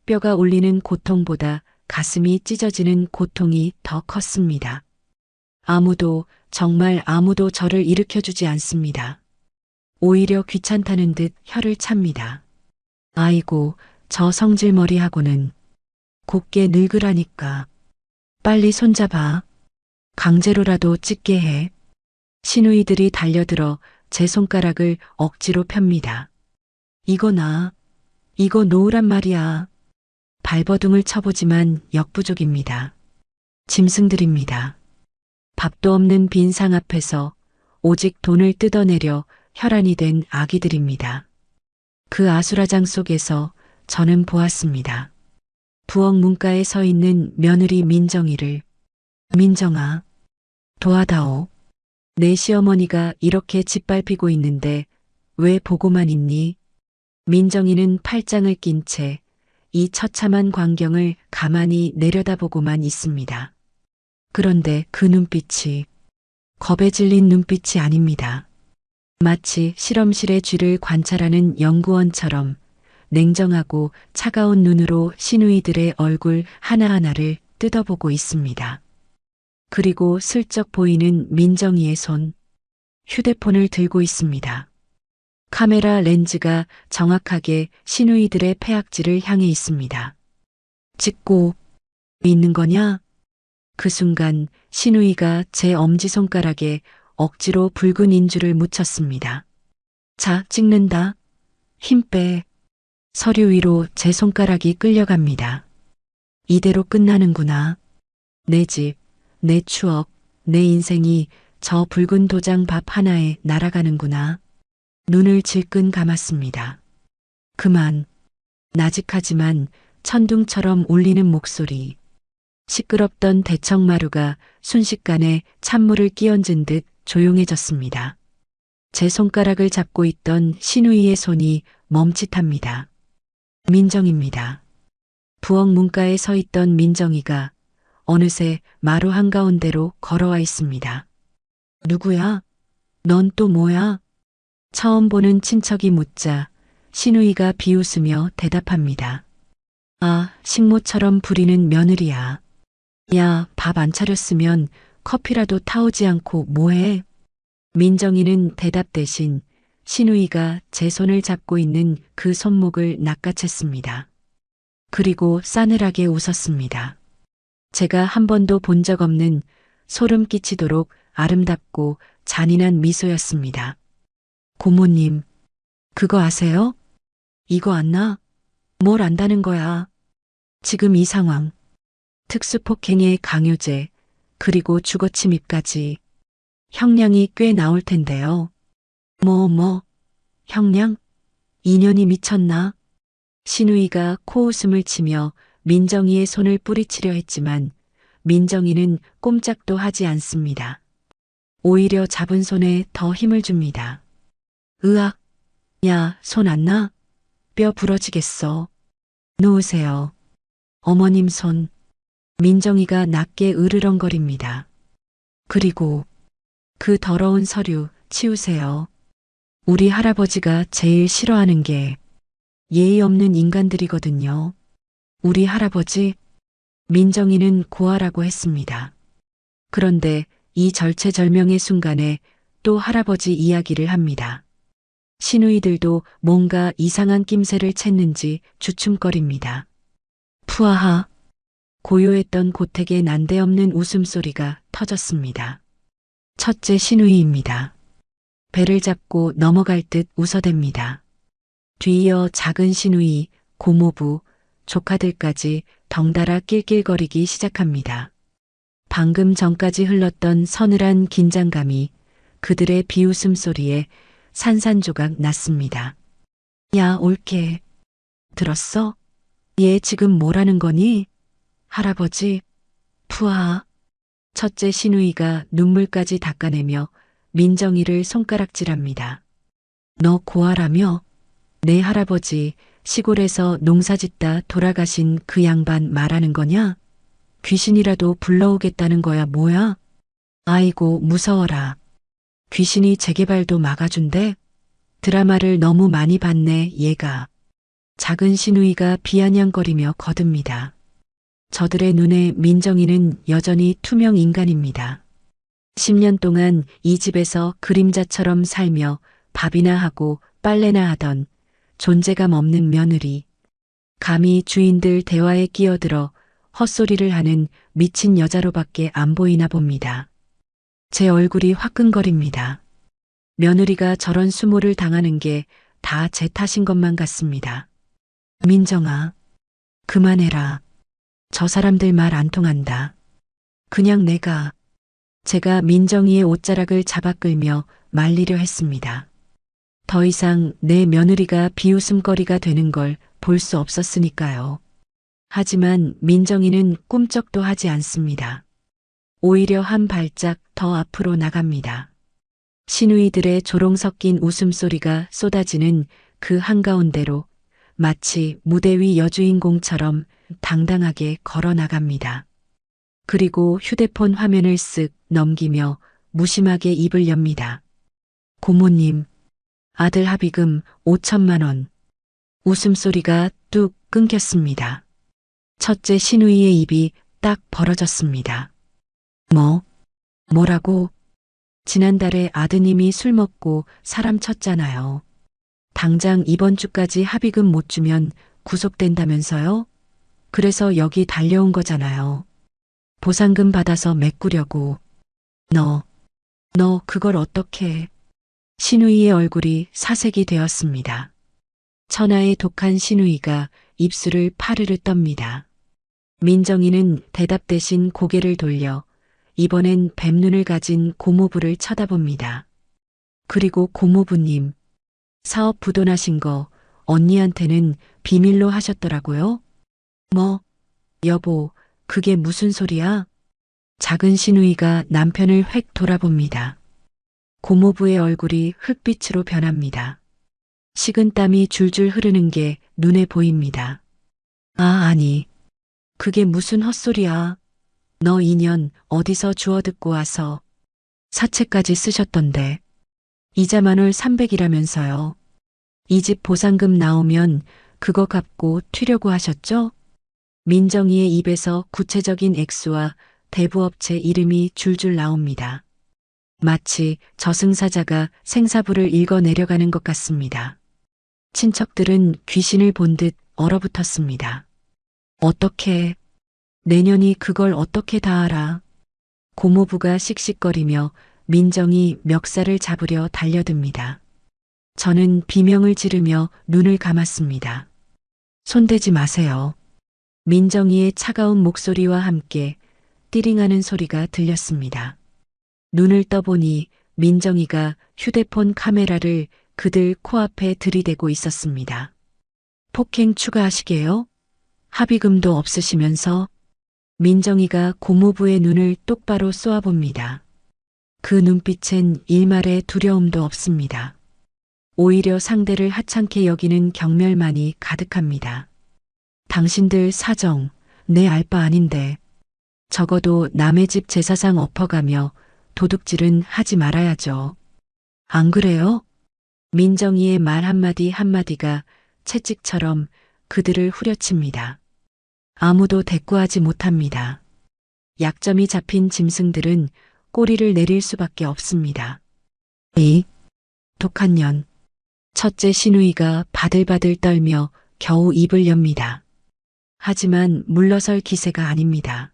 뼈가 울리는 고통보다 가슴이 찢어지는 고통이 더 컸습니다. 아무도, 정말 아무도 저를 일으켜주지 않습니다. 오히려 귀찮다는 듯 혀를 찹니다. 아이고, 저 성질머리하고는 곱게 늙으라니까. 빨리 손잡아. 강제로라도 찍게 해. 시누이들이 달려들어 제 손가락을 억지로 펴니다. 이거 이거 놓으란 말이야. 발버둥을 쳐보지만 역부족입니다. 짐승들입니다. 밥도 없는 빈 상 앞에서 오직 돈을 뜯어내려 혈안이 된 아기들입니다. 그 아수라장 속에서 저는 보았습니다. 부엌 문가에 서 있는 며느리 민정이를. 민정아, 도와다오. 내 시어머니가 이렇게 짓밟히고 있는데 왜 보고만 있니? 민정이는 팔짱을 낀 채 이 처참한 광경을 가만히 내려다보고만 있습니다. 그런데 그 눈빛이 겁에 질린 눈빛이 아닙니다. 마치 실험실의 쥐를 관찰하는 연구원처럼 냉정하고 차가운 눈으로 시누이들의 얼굴 하나하나를 뜯어보고 있습니다. 그리고 슬쩍 보이는 민정이의 손, 휴대폰을 들고 있습니다. 카메라 렌즈가 정확하게 시누이들의 폐악지를 향해 있습니다. 찍고 있는 거냐? 그 순간 시누이가 제 엄지손가락에 억지로 붉은 인주를 묻혔습니다. 자, 찍는다. 힘 빼. 서류 위로 제 손가락이 끌려갑니다. 이대로 끝나는구나. 내 집, 내 추억, 내 인생이 저 붉은 도장 밥 하나에 날아가는구나. 눈을 질끈 감았습니다. 그만. 나직하지만 천둥처럼 울리는 목소리. 시끄럽던 대청마루가 순식간에 찬물을 끼얹은 듯 조용해졌습니다. 제 손가락을 잡고 있던 시누이의 손이 멈칫합니다. 민정입니다. 부엌 문가에 서 있던 민정이가 어느새 마루 한가운데로 걸어와 있습니다. 누구야? 넌 또 뭐야? 처음 보는 친척이 묻자 시누이가 비웃으며 대답합니다. 아, 식모처럼 부리는 며느리야. 야, 밥 안 차렸으면 커피라도 타오지 않고 뭐해? 민정이는 대답 대신 시누이가 제 손을 잡고 있는 그 손목을 낚아챘습니다. 그리고 싸늘하게 웃었습니다. 제가 한 번도 본 적 없는 소름 끼치도록 아름답고 잔인한 미소였습니다. 고모님, 그거 아세요? 이거 안나? 뭘 안다는 거야? 지금 이 상황. 특수폭행의 강요죄, 그리고 주거침입까지. 형량이 꽤 나올 텐데요. 형량? 인연이 미쳤나? 시누이가 코웃음을 치며 민정이의 손을 뿌리치려 했지만 민정이는 꼼짝도 하지 않습니다. 오히려 잡은 손에 더 힘을 줍니다. 으악! 야, 손 안 나? 뼈 부러지겠어. 놓으세요. 어머님 손. 민정이가 낮게 으르렁거립니다. 그리고 그 더러운 서류 치우세요. 우리 할아버지가 제일 싫어하는 게 예의 없는 인간들이거든요. 우리 할아버지? 민정이는 고아라고 했습니다. 그런데 이 절체절명의 순간에 또 할아버지 이야기를 합니다. 시누이들도 뭔가 이상한 낌새를 챘는지 주춤거립니다. 푸아하. 고요했던 고택의 난데없는 웃음소리가 터졌습니다. 첫째 시누이입니다. 배를 잡고 넘어갈 듯 웃어댑니다. 뒤이어 작은 시누이, 고모부, 조카들까지 덩달아 낄낄거리기 시작합니다. 방금 전까지 흘렀던 서늘한 긴장감이 그들의 비웃음 소리에 산산조각 났습니다. 야, 올케. 들었어? 얘 지금 뭐라는 거니? 할아버지, 푸아. 첫째 시누이가 눈물까지 닦아내며 민정이를 손가락질합니다. 너 고아라며? 내 할아버지 시골에서 농사짓다 돌아가신 그 양반 말하는 거냐? 귀신이라도 불러오겠다는 거야 뭐야? 아이고 무서워라. 귀신이 재개발도 막아준대? 드라마를 너무 많이 봤네 얘가. 작은 시누이가 비아냥거리며 거듭니다. 저들의 눈에 민정이는 여전히 투명 인간입니다. 10년 동안 이 집에서 그림자처럼 살며 밥이나 하고 빨래나 하던 존재감 없는 며느리. 감히 주인들 대화에 끼어들어 헛소리를 하는 미친 여자로밖에 안 보이나 봅니다. 제 얼굴이 화끈거립니다. 며느리가 저런 수모를 당하는 게 다 제 탓인 것만 같습니다. 민정아, 그만해라. 저 사람들 말 안 통한다. 그냥 제가 민정이의 옷자락을 잡아 끌며 말리려 했습니다. 더 이상 내 며느리가 비웃음거리가 되는 걸 볼 수 없었으니까요. 하지만 민정이는 꿈쩍도 하지 않습니다. 오히려 한 발짝 더 앞으로 나갑니다. 시누이들의 조롱 섞인 웃음소리가 쏟아지는 그 한가운데로 마치 무대 위 여주인공처럼 당당하게 걸어 나갑니다. 그리고 휴대폰 화면을 쓱 넘기며 무심하게 입을 엽니다. 고모님, 아들 합의금 5천만 원. 웃음소리가 뚝 끊겼습니다. 첫째 신우이의 입이 딱 벌어졌습니다. 뭐라고? 지난달에 아드님이 술 먹고 사람 쳤잖아요. 당장 이번 주까지 합의금 못 주면 구속된다면서요? 그래서 여기 달려온 거잖아요. 보상금 받아서 메꾸려고. 너 그걸 어떻게? 신우이의 얼굴이 사색이 되었습니다. 천하의 독한 신우이가 입술을 파르르 떱니다. 민정이는 대답 대신 고개를 돌려 이번엔 뱀눈을 가진 고모부를 쳐다봅니다. 그리고 고모부님, 사업 부도나신 거 언니한테는 비밀로 하셨더라고요? 여보, 그게 무슨 소리야? 작은 신우이가 남편을 획 돌아봅니다. 고모부의 얼굴이 흙빛으로 변합니다. 식은땀이 줄줄 흐르는 게 눈에 보입니다. 아니, 그게 무슨 헛소리야. 너 2년 어디서 주워듣고 와서 사채까지 쓰셨던데. 이자만 월 300이라면서요. 이 집 보상금 나오면 그거 갚고 튀려고 하셨죠? 민정이의 입에서 구체적인 액수와 대부업체 이름이 줄줄 나옵니다. 마치 저승사자가 생사부를 읽어 내려가는 것 같습니다. 친척들은 귀신을 본 듯 얼어붙었습니다. 어떻게, 내년이 그걸 어떻게 다 알아? 고모부가 씩씩거리며 민정이 멱살을 잡으려 달려듭니다. 저는 비명을 지르며 눈을 감았습니다. 손대지 마세요. 민정이의 차가운 목소리와 함께 띠링하는 소리가 들렸습니다. 눈을 떠보니 민정이가 휴대폰 카메라를 그들 코앞에 들이대고 있었습니다. 폭행 추가하시게요? 합의금도 없으시면서? 민정이가 고모부의 눈을 똑바로 쏘아봅니다. 그 눈빛엔 일말의 두려움도 없습니다. 오히려 상대를 하찮게 여기는 경멸만이 가득합니다. 당신들 사정, 내 알 바 아닌데. 적어도 남의 집 제사상 엎어가며 도둑질은 하지 말아야죠. 안 그래요? 민정이의 말 한마디 한마디가 채찍처럼 그들을 후려칩니다. 아무도 대꾸하지 못합니다. 약점이 잡힌 짐승들은 꼬리를 내릴 수밖에 없습니다. 이 독한 년. 첫째 신우이가 바들바들 떨며 겨우 입을 엽니다. 하지만 물러설 기세가 아닙니다.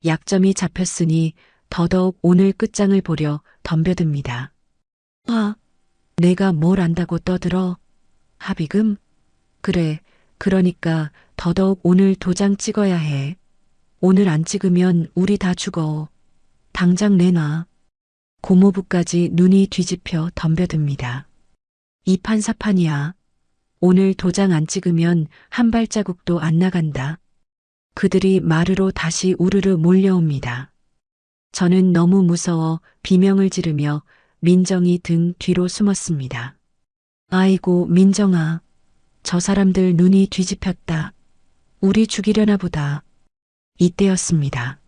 약점이 잡혔으니 더더욱 오늘 끝장을 보려 덤벼듭니다. 내가 뭘 안다고 떠들어? 합의금? 그래, 그러니까 더더욱 오늘 도장 찍어야 해. 오늘 안 찍으면 우리 다 죽어. 당장 내놔. 고모부까지 눈이 뒤집혀 덤벼듭니다. 이 판사판이야. 오늘 도장 안 찍으면 한 발자국도 안 나간다. 그들이 마루로 다시 우르르 몰려옵니다. 저는 너무 무서워 비명을 지르며 민정이 등 뒤로 숨었습니다. 아이고 민정아, 저 사람들 눈이 뒤집혔다. 우리 죽이려나 보다. 이때였습니다.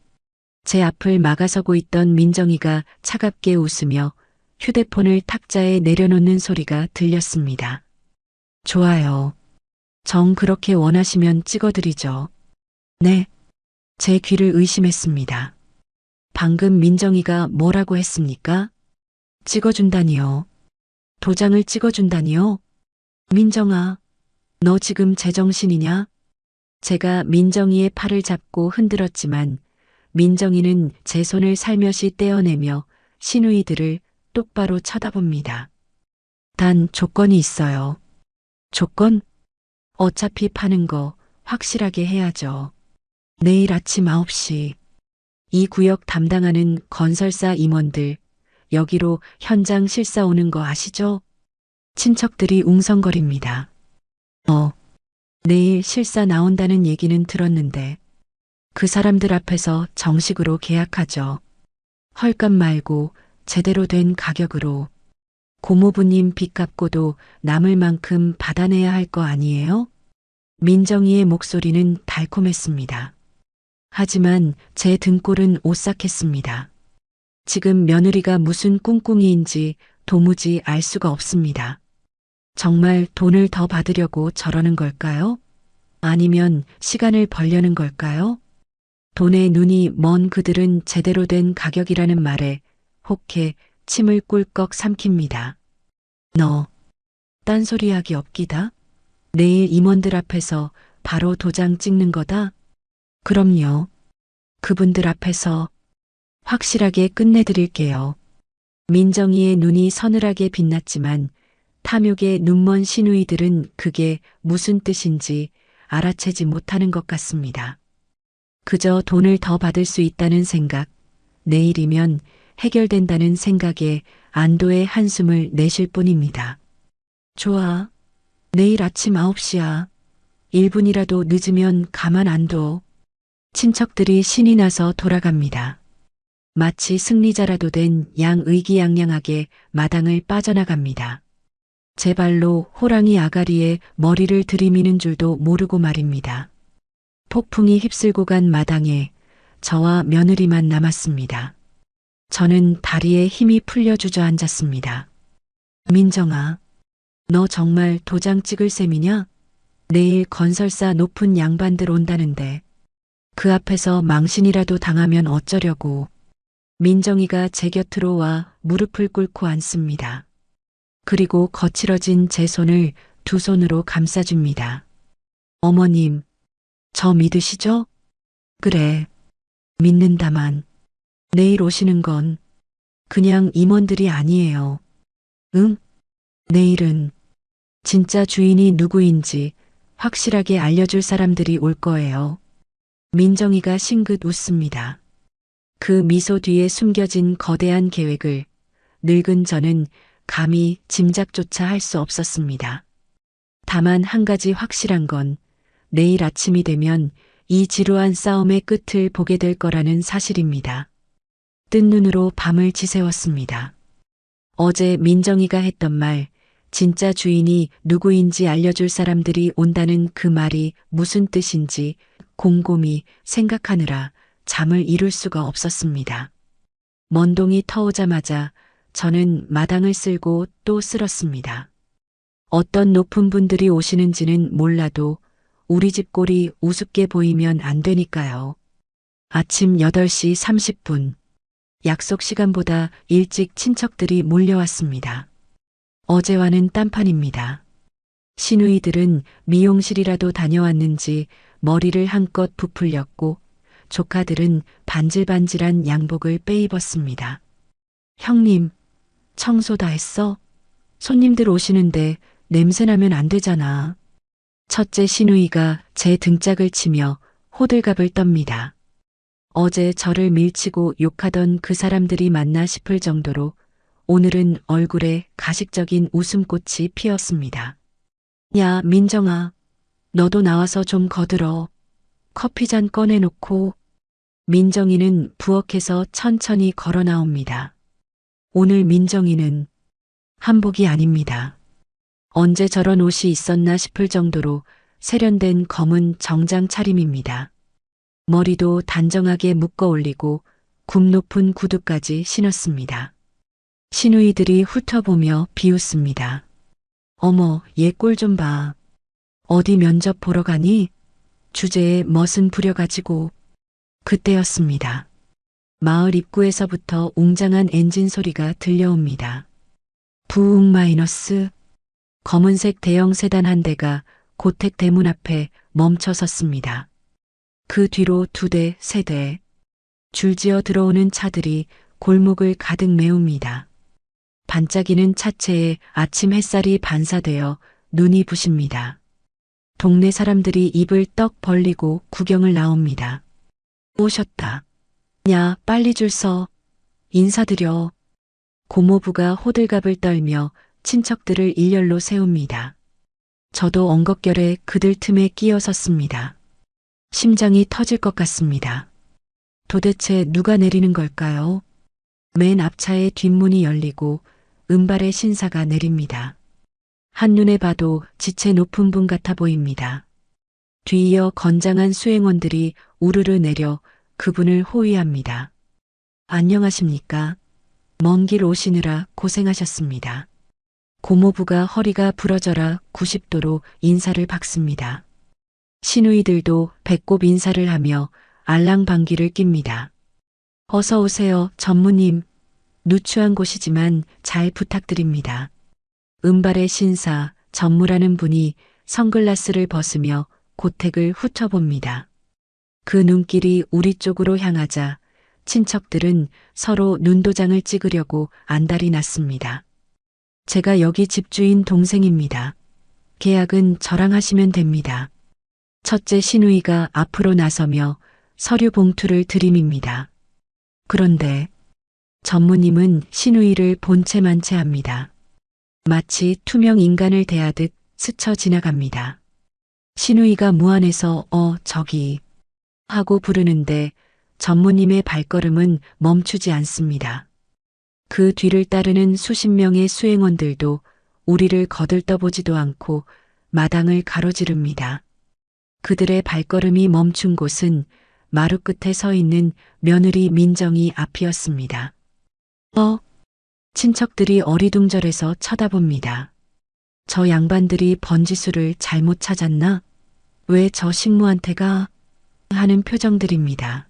제 앞을 막아서고 있던 민정이가 차갑게 웃으며 휴대폰을 탁자에 내려놓는 소리가 들렸습니다. 좋아요. 정 그렇게 원하시면 찍어드리죠. 네. 제 귀를 의심했습니다. 방금 민정이가 뭐라고 했습니까? 찍어준다니요. 도장을 찍어준다니요? 민정아, 너 지금 제정신이냐? 제가 민정이의 팔을 잡고 흔들었지만 민정이는 제 손을 살며시 떼어내며 신우이들을 똑바로 쳐다봅니다. 단 조건이 있어요. 조건? 어차피 파는 거 확실하게 해야죠. 내일 아침 9시. 이 구역 담당하는 건설사 임원들 여기로 현장 실사 오는 거 아시죠? 친척들이 웅성거립니다. 내일 실사 나온다는 얘기는 들었는데 그 사람들 앞에서 정식으로 계약하죠. 헐값 말고 제대로 된 가격으로. 고모부님 빚 갚고도 남을 만큼 받아내야 할 거 아니에요? 민정이의 목소리는 달콤했습니다. 하지만 제 등골은 오싹했습니다. 지금 며느리가 무슨 꿍꿍이인지 도무지 알 수가 없습니다. 정말 돈을 더 받으려고 저러는 걸까요? 아니면 시간을 벌려는 걸까요? 돈에 눈이 먼 그들은 제대로 된 가격이라는 말에 혹해 침을 꿀꺽 삼킵니다. 너, 딴소리하기 없기다? 내일 임원들 앞에서 바로 도장 찍는 거다? 그럼요. 그분들 앞에서 확실하게 끝내드릴게요. 민정이의 눈이 서늘하게 빛났지만 탐욕에 눈먼 시누이들은 그게 무슨 뜻인지 알아채지 못하는 것 같습니다. 그저 돈을 더 받을 수 있다는 생각, 내일이면 해결된다는 생각에 안도의 한숨을 내쉴 뿐입니다. 좋아. 내일 아침 9시야. 1분이라도 늦으면 가만 안 둬. 친척들이 신이 나서 돌아갑니다. 마치 승리자라도 된 양 의기양양하게 마당을 빠져나갑니다. 제 발로 호랑이 아가리에 머리를 들이미는 줄도 모르고 말입니다. 폭풍이 휩쓸고 간 마당에 저와 며느리만 남았습니다. 저는 다리에 힘이 풀려 주저앉았습니다. 민정아, 너 정말 도장 찍을 셈이냐? 내일 건설사 높은 양반들 온다는데 그 앞에서 망신이라도 당하면 어쩌려고. 민정이가 제 곁으로 와 무릎을 꿇고 앉습니다. 그리고 거칠어진 제 손을 두 손으로 감싸줍니다. 어머님, 저 믿으시죠? 그래, 믿는다만 내일 오시는 건 그냥 임원들이 아니에요. 응? 내일은 진짜 주인이 누구인지 확실하게 알려줄 사람들이 올 거예요. 민정이가 싱긋 웃습니다. 그 미소 뒤에 숨겨진 거대한 계획을 늙은 저는 감히 짐작조차 할 수 없었습니다. 다만 한 가지 확실한 건 내일 아침이 되면 이 지루한 싸움의 끝을 보게 될 거라는 사실입니다. 뜬 눈으로 밤을 지새웠습니다. 어제 민정이가 했던 말, 진짜 주인이 누구인지 알려줄 사람들이 온다는 그 말이 무슨 뜻인지 곰곰이 생각하느라 잠을 이룰 수가 없었습니다. 먼동이 터오자마자 저는 마당을 쓸고 또 쓸었습니다. 어떤 높은 분들이 오시는지는 몰라도 우리 집 꼴이 우습게 보이면 안 되니까요. 아침 8시 30분. 약속 시간보다 일찍 친척들이 몰려왔습니다. 어제와는 딴판입니다. 시누이들은 미용실이라도 다녀왔는지 머리를 한껏 부풀렸고 조카들은 반질반질한 양복을 빼입었습니다. 형님, 청소 다 했어? 손님들 오시는데 냄새나면 안 되잖아. 첫째 시누이가 제 등짝을 치며 호들갑을 떱니다. 어제 저를 밀치고 욕하던 그 사람들이 맞나 싶을 정도로 오늘은 얼굴에 가식적인 웃음꽃이 피었습니다. 야, 민정아, 너도 나와서 좀 거들어. 커피잔 꺼내놓고. 민정이는 부엌에서 천천히 걸어 나옵니다. 오늘 민정이는 한복이 아닙니다. 언제 저런 옷이 있었나 싶을 정도로 세련된 검은 정장 차림입니다. 머리도 단정하게 묶어 올리고 굽 높은 구두까지 신었습니다. 시누이들이 훑어보며 비웃습니다. 어머, 얘 꼴 좀 봐. 어디 면접 보러 가니? 주제에 멋은 부려가지고. 그때였습니다. 마을 입구에서부터 웅장한 엔진 소리가 들려옵니다. 부웅 마이너스. 검은색 대형 세단 한 대가 고택 대문 앞에 멈춰 섰습니다. 그 뒤로 2대, 3대. 줄지어 들어오는 차들이 골목을 가득 메웁니다. 반짝이는 차체에 아침 햇살이 반사되어 눈이 부십니다. 동네 사람들이 입을 떡 벌리고 구경을 나옵니다. 오셨다. 야, 빨리 줄 서. 인사드려. 고모부가 호들갑을 떨며 친척들을 일렬로 세웁니다. 저도 엉겁결에 그들 틈에 끼어 섰습니다. 심장이 터질 것 같습니다. 도대체 누가 내리는 걸까요? 맨 앞차의 뒷문이 열리고 은발의 신사가 내립니다. 한눈에 봐도 지체 높은 분 같아 보입니다. 뒤이어 건장한 수행원들이 우르르 내려 그분을 호위합니다. 안녕하십니까? 먼 길 오시느라 고생하셨습니다. 고모부가 허리가 부러져라 90도로 인사를 박습니다. 시누이들도 배꼽 인사를 하며 알랑방귀를 낍니다. 어서 오세요, 전무님. 누추한 곳이지만 잘 부탁드립니다. 은발의 신사, 전무라는 분이 선글라스를 벗으며 고택을 훑어봅니다. 그 눈길이 우리 쪽으로 향하자 친척들은 서로 눈도장을 찍으려고 안달이 났습니다. 제가 여기 집주인 동생입니다. 계약은 저랑 하시면 됩니다. 첫째 시누이가 앞으로 나서며 서류 봉투를 들이밉니다. 그런데 전무님은 시누이를 본체만체 합니다. 마치 투명 인간을 대하듯 스쳐 지나갑니다. 시누이가 무안해서 저기 하고 부르는데 전무님의 발걸음은 멈추지 않습니다. 그 뒤를 따르는 수십 명의 수행원들도 우리를 거들떠보지도 않고 마당을 가로지릅니다. 그들의 발걸음이 멈춘 곳은 마루 끝에 서 있는 며느리 민정이 앞이었습니다. 친척들이 어리둥절해서 쳐다봅니다. 저 양반들이 번지수를 잘못 찾았나? 왜 저 식모한테 가? 하는 표정들입니다.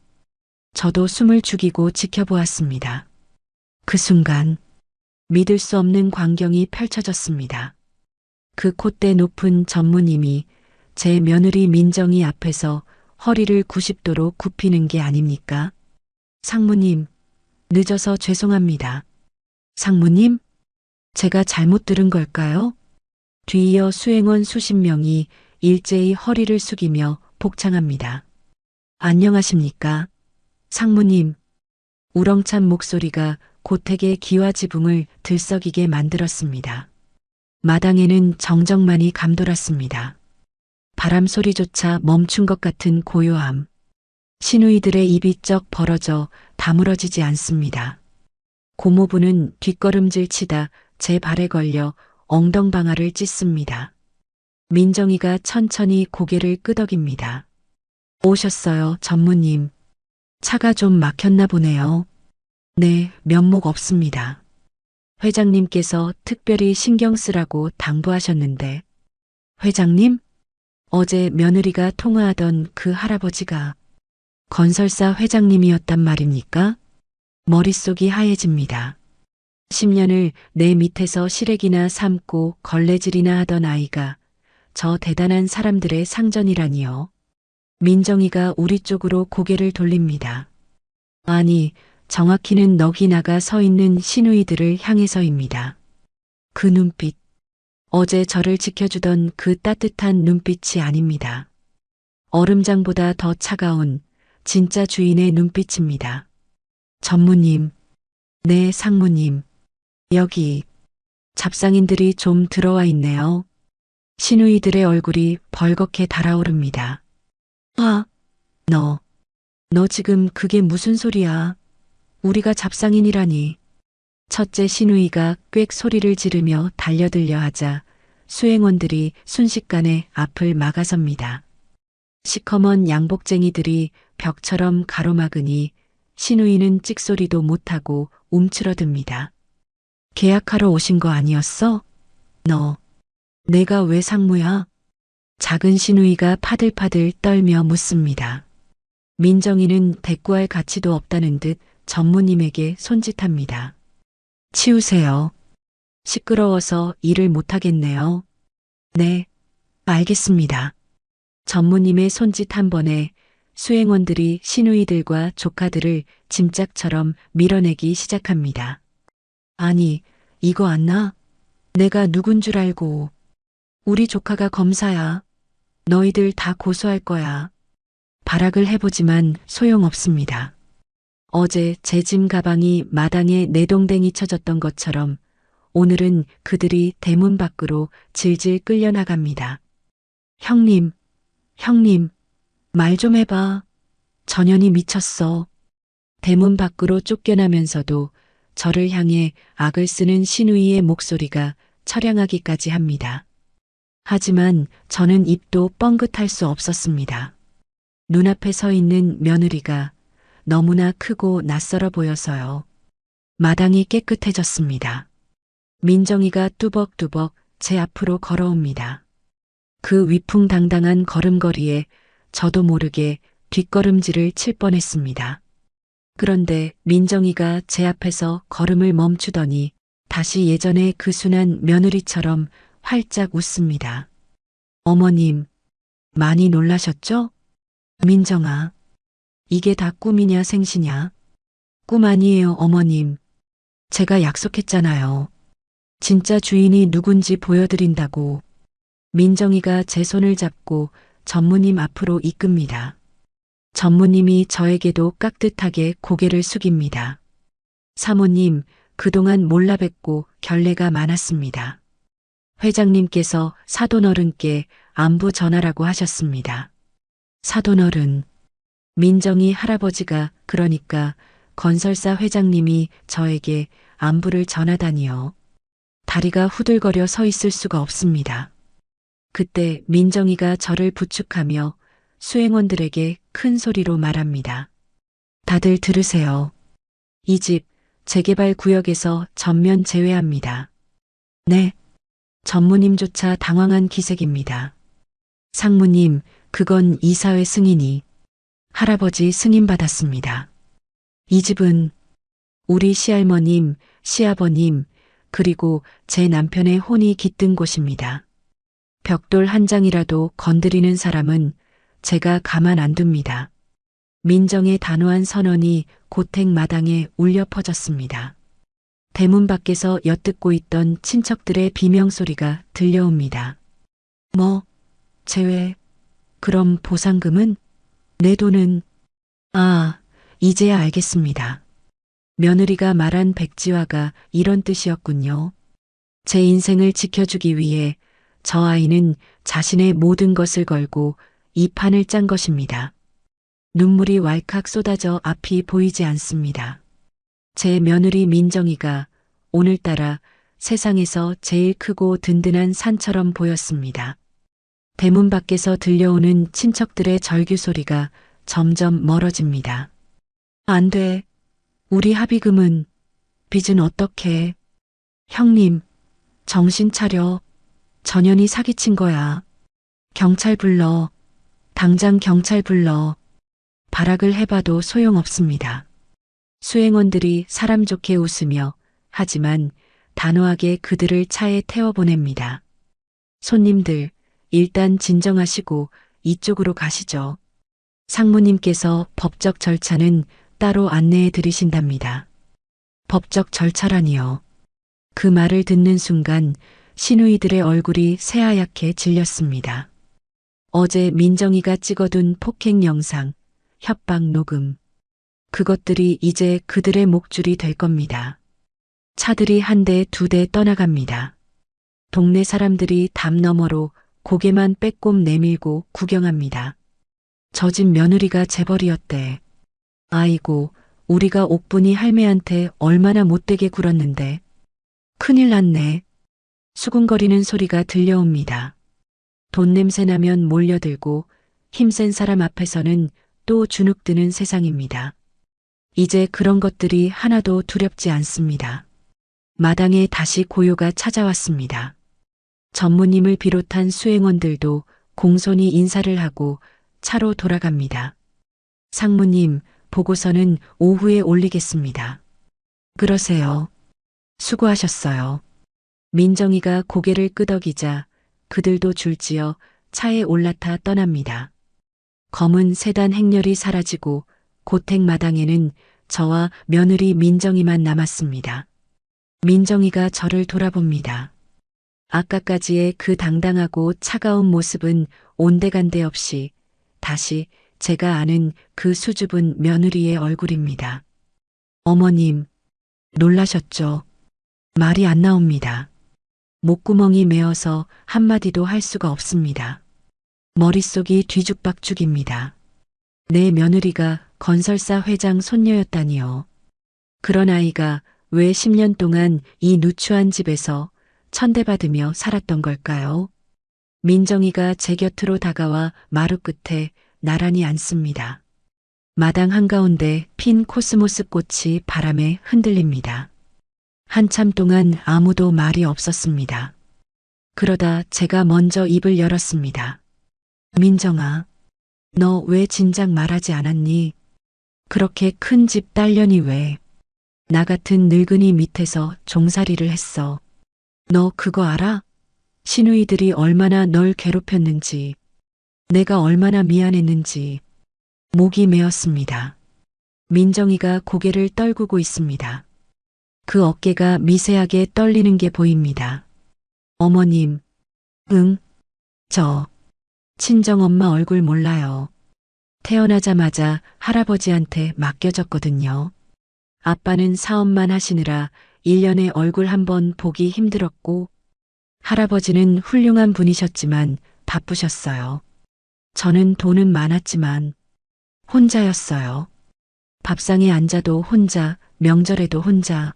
저도 숨을 죽이고 지켜보았습니다. 그 순간 믿을 수 없는 광경이 펼쳐졌습니다. 그 콧대 높은 전무님이 제 며느리 민정이 앞에서 허리를 90도로 굽히는 게 아닙니까? 상무님, 늦어서 죄송합니다. 상무님? 제가 잘못 들은 걸까요? 뒤이어 수행원 수십 명이 일제히 허리를 숙이며 복창합니다. 안녕하십니까? 상무님. 우렁찬 목소리가 고택의 기와 지붕을 들썩이게 만들었습니다. 마당에는 정적만이 감돌았습니다. 바람 소리조차 멈춘 것 같은 고요함. 시누이들의 입이 쩍 벌어져 다물어지지 않습니다. 고모부는 뒷걸음질 치다 제 발에 걸려 엉덩방아를 찢습니다. 민정이가 천천히 고개를 끄덕입니다. 오셨어요, 전무님. 차가 좀 막혔나 보네요. 네, 면목 없습니다. 회장님께서 특별히 신경 쓰라고 당부하셨는데. 회장님? 어제 며느리가 통화하던 그 할아버지가 건설사 회장님이었단 말입니까? 머릿속이 하얘집니다. 10년을 내 밑에서 시래기나 삶고 걸레질이나 하던 아이가 저 대단한 사람들의 상전이라니요. 민정이가 우리 쪽으로 고개를 돌립니다. 아니, 정확히는 넋이 나가 서 있는 시누이들을 향해서입니다. 그 눈빛, 어제 저를 지켜주던 그 따뜻한 눈빛이 아닙니다. 얼음장보다 더 차가운 진짜 주인의 눈빛입니다. 전무님, 네, 상무님, 여기 잡상인들이 좀 들어와 있네요. 시누이들의 얼굴이 벌겋게 달아오릅니다. 너 지금 그게 무슨 소리야? 우리가 잡상인이라니. 첫째 시누이가 꽥 소리를 지르며 달려들려 하자 수행원들이 순식간에 앞을 막아섭니다. 시커먼 양복쟁이들이 벽처럼 가로막으니 시누이는 찍소리도 못하고 움츠러듭니다. 계약하러 오신 거 아니었어? 내가 왜 상무야? 작은 시누이가 파들파들 떨며 묻습니다. 민정이는 대꾸할 가치도 없다는 듯 전무님에게 손짓합니다. 치우세요. 시끄러워서 일을 못하겠네요. 네, 알겠습니다. 전무님의 손짓 한 번에 수행원들이 시누이들과 조카들을 짐짝처럼 밀어내기 시작합니다. 아니, 이거 안 나? 내가 누군 줄 알고. 우리 조카가 검사야. 너희들 다 고소할 거야. 발악을 해보지만 소용없습니다. 어제 제 짐 가방이 마당에 내동댕이 쳐졌던 것처럼 오늘은 그들이 대문 밖으로 질질 끌려나갑니다. 형님, 말 좀 해봐. 전현이 미쳤어. 대문 밖으로 쫓겨나면서도 저를 향해 악을 쓰는 시누이의 목소리가 처량하기까지 합니다. 하지만 저는 입도 뻥긋할 수 없었습니다. 눈앞에 서 있는 며느리가 너무나 크고 낯설어 보여서요. 마당이 깨끗해졌습니다. 민정이가 뚜벅뚜벅 제 앞으로 걸어옵니다. 그 위풍당당한 걸음걸이에 저도 모르게 뒷걸음질을 칠 뻔했습니다. 그런데 민정이가 제 앞에서 걸음을 멈추더니 다시 예전의 그 순한 며느리처럼 활짝 웃습니다. 어머님, 많이 놀라셨죠? 민정아, 이게 다 꿈이냐 생시냐? 꿈 아니에요, 어머님. 제가 약속했잖아요. 진짜 주인이 누군지 보여드린다고. 민정이가 제 손을 잡고 전무님 앞으로 이끕니다. 전무님이 저에게도 깍듯하게 고개를 숙입니다. 사모님, 그동안 몰라 뵙고 결례가 많았습니다. 회장님께서 사돈어른께 안부 전하라고 하셨습니다. 사돈어른, 민정이 할아버지가 그러니까 건설사 회장님이 저에게 안부를 전하다니요. 다리가 후들거려 서 있을 수가 없습니다. 그때 민정이가 저를 부축하며 수행원들에게 큰 소리로 말합니다. 다들 들으세요. 이 집 재개발 구역에서 전면 제외합니다. 네. 전무님조차 당황한 기색입니다. 상무님, 그건 이사회 승인이. 할아버지 승인 받았습니다. 이 집은 우리 시할머님, 시아버님, 그리고 제 남편의 혼이 깃든 곳입니다. 벽돌 한 장이라도 건드리는 사람은 제가 가만 안 둡니다. 민정의 단호한 선언이 고택 마당에 울려 퍼졌습니다. 대문 밖에서 엿듣고 있던 친척들의 비명소리가 들려옵니다. 뭐, 제외. 그럼 보상금은? 내 돈은? 아, 이제야 알겠습니다. 며느리가 말한 백지화가 이런 뜻이었군요. 제 인생을 지켜주기 위해 저 아이는 자신의 모든 것을 걸고 이 판을 짠 것입니다. 눈물이 왈칵 쏟아져 앞이 보이지 않습니다. 제 며느리 민정이가 오늘따라 세상에서 제일 크고 든든한 산처럼 보였습니다. 대문 밖에서 들려오는 친척들의 절규 소리가 점점 멀어집니다. 안 돼. 우리 합의금은, 빚은 어떻게? 형님, 정신 차려. 전현이 사기친 거야. 경찰 불러. 당장 경찰 불러. 발악을 해봐도 소용없습니다. 수행원들이 사람 좋게 웃으며 하지만 단호하게 그들을 차에 태워보냅니다. 손님들, 일단 진정하시고 이쪽으로 가시죠. 상무님께서 법적 절차는 따로 안내해 드리신답니다. 법적 절차라니요. 그 말을 듣는 순간 시누이들의 얼굴이 새하얗게 질렸습니다. 어제 민정이가 찍어둔 폭행 영상, 협박 녹음. 그것들이 이제 그들의 목줄이 될 겁니다. 차들이 한 대, 두 대 떠나갑니다. 동네 사람들이 담 너머로 고개만 빼꼼 내밀고 구경합니다. 저 집 며느리가 재벌이었대. 아이고, 우리가 옥분이 할매한테 얼마나 못되게 굴었는데. 큰일 났네. 수군거리는 소리가 들려옵니다. 돈 냄새 나면 몰려들고 힘센 사람 앞에서는 또 주눅드는 세상입니다. 이제 그런 것들이 하나도 두렵지 않습니다. 마당에 다시 고요가 찾아왔습니다. 전무님을 비롯한 수행원들도 공손히 인사를 하고 차로 돌아갑니다. 상무님, 보고서는 오후에 올리겠습니다. 그러세요. 수고하셨어요. 민정이가 고개를 끄덕이자 그들도 줄지어 차에 올라타 떠납니다. 검은 세단 행렬이 사라지고 고택 마당에는 저와 며느리 민정이만 남았습니다. 민정이가 저를 돌아봅니다. 아까까지의 그 당당하고 차가운 모습은 온데간데 없이 다시 제가 아는 그 수줍은 며느리의 얼굴입니다. 어머님, 놀라셨죠? 말이 안 나옵니다. 목구멍이 메어서 한마디도 할 수가 없습니다. 머릿속이 뒤죽박죽입니다. 내 며느리가 건설사 회장 손녀였다니요. 그런 아이가 왜 10년 동안 이 누추한 집에서 천대받으며 살았던 걸까요? 민정이가 제 곁으로 다가와 마루 끝에 나란히 앉습니다. 마당 한가운데 핀 코스모스 꽃이 바람에 흔들립니다. 한참 동안 아무도 말이 없었습니다. 그러다 제가 먼저 입을 열었습니다. 민정아, 너 왜 진작 말하지 않았니? 그렇게 큰 집 딸려니 왜? 나 같은 늙은이 밑에서 종살이를 했어. 너 그거 알아? 시누이들이 얼마나 널 괴롭혔는지, 내가 얼마나 미안했는지. 목이 메었습니다. 민정이가 고개를 떨구고 있습니다. 그 어깨가 미세하게 떨리는 게 보입니다. 어머님, 응, 저, 친정엄마 얼굴 몰라요. 태어나자마자 할아버지한테 맡겨졌거든요. 아빠는 사업만 하시느라 1년에 얼굴 한 번 보기 힘들었고, 할아버지는 훌륭한 분이셨지만 바쁘셨어요. 저는 돈은 많았지만 혼자였어요. 밥상에 앉아도 혼자, 명절에도 혼자.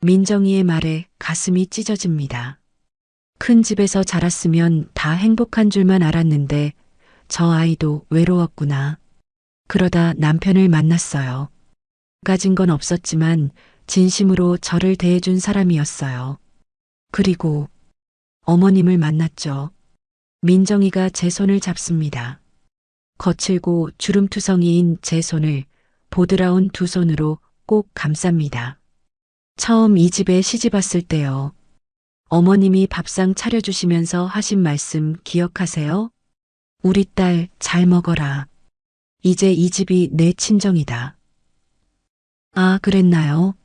민정이의 말에 가슴이 찢어집니다. 큰 집에서 자랐으면 다 행복한 줄만 알았는데 저 아이도 외로웠구나. 그러다 남편을 만났어요. 가진 건 없었지만 진심으로 저를 대해준 사람이었어요. 그리고 어머님을 만났죠. 민정이가 제 손을 잡습니다. 거칠고 주름투성이인 제 손을 보드라운 두 손으로 꼭 감쌉니다. 처음 이 집에 시집 왔을 때요. 어머님이 밥상 차려주시면서 하신 말씀 기억하세요? 우리 딸 잘 먹어라. 이제 이 집이 내 친정이다. 아, 그랬나요?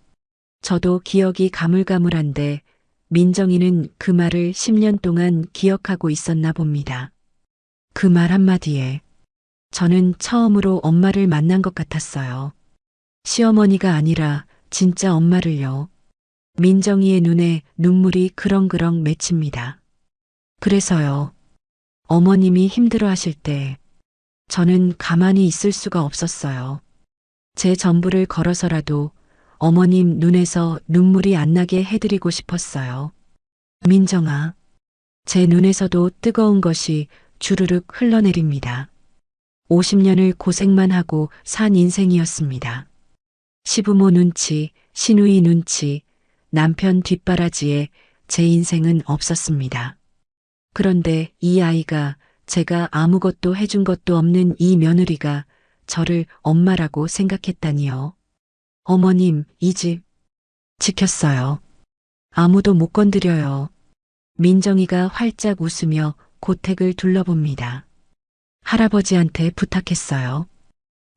저도 기억이 가물가물한데 민정이는 그 말을 10년 동안 기억하고 있었나 봅니다. 그 말 한마디에 저는 처음으로 엄마를 만난 것 같았어요. 시어머니가 아니라 진짜 엄마를요. 민정이의 눈에 눈물이 그렁그렁 맺힙니다. 그래서요. 어머님이 힘들어 하실 때 저는 가만히 있을 수가 없었어요. 제 전부를 걸어서라도 어머님 눈에서 눈물이 안 나게 해드리고 싶었어요. 민정아, 제 눈에서도 뜨거운 것이 주르륵 흘러내립니다. 50년을 고생만 하고 산 인생이었습니다. 시부모 눈치, 시누이 눈치, 남편 뒷바라지에 제 인생은 없었습니다. 그런데 이 아이가 제가 아무것도 해준 것도 없는 이 며느리가 저를 엄마라고 생각했다니요. 어머님, 이 집 지켰어요. 아무도 못 건드려요. 민정이가 활짝 웃으며 고택을 둘러봅니다. 할아버지한테 부탁했어요.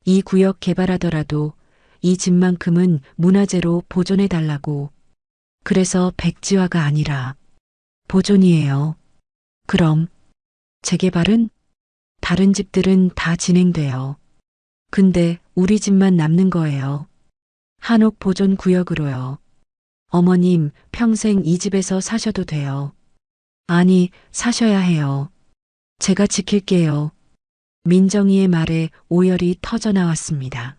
이 구역 개발하더라도 이 집만큼은 문화재로 보존해달라고. 그래서 백지화가 아니라 보존이에요. 그럼 재개발은? 다른 집들은 다 진행돼요. 근데 우리 집만 남는 거예요. 한옥 보존 구역으로요. 어머님, 평생 이 집에서 사셔도 돼요. 아니, 사셔야 해요. 제가 지킬게요. 민정이의 말에 오열이 터져 나왔습니다.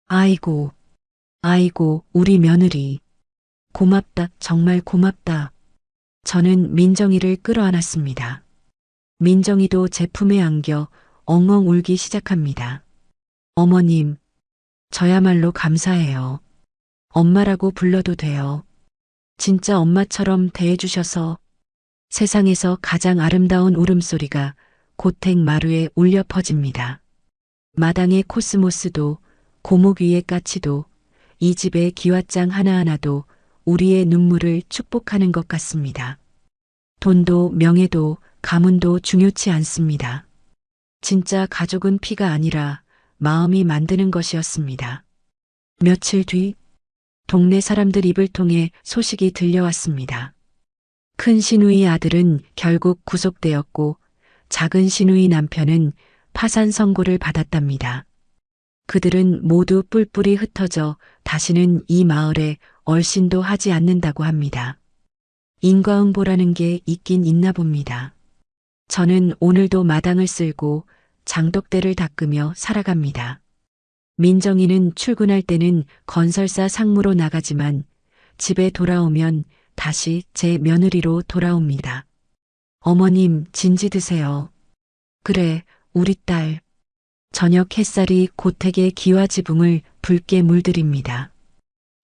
아이고, 아이고, 우리 며느리. 고맙다, 정말 고맙다. 저는 민정이를 끌어안았습니다. 민정이도 제 품에 안겨 엉엉 울기 시작합니다. 어머님, 저야말로 감사해요. 엄마라고 불러도 돼요. 진짜 엄마처럼 대해주셔서. 세상에서 가장 아름다운 울음소리가 고택 마루에 울려 퍼집니다. 마당의 코스모스도 고목 위의 까치도 이 집의 기와장 하나하나도 우리의 눈물을 축복하는 것 같습니다. 돈도 명예도 가문도 중요치 않습니다. 진짜 가족은 피가 아니라 마음이 만드는 것이었습니다. 며칠 뒤 동네 사람들 입을 통해 소식이 들려왔습니다. 큰 시누이 아들은 결국 구속되었고 작은 시누이 남편은 파산 선고를 받았답니다. 그들은 모두 뿔뿔이 흩어져 다시는 이 마을에 얼씬도 하지 않는다고 합니다. 인과응보라는 게 있긴 있나 봅니다. 저는 오늘도 마당을 쓸고 장독대를 닦으며 살아갑니다. 민정이는 출근할 때는 건설사 상무로 나가지만 집에 돌아오면 다시 제 며느리로 돌아옵니다. 어머님, 진지 드세요. 그래, 우리 딸. 저녁 햇살이 고택의 기와 지붕을 붉게 물들입니다.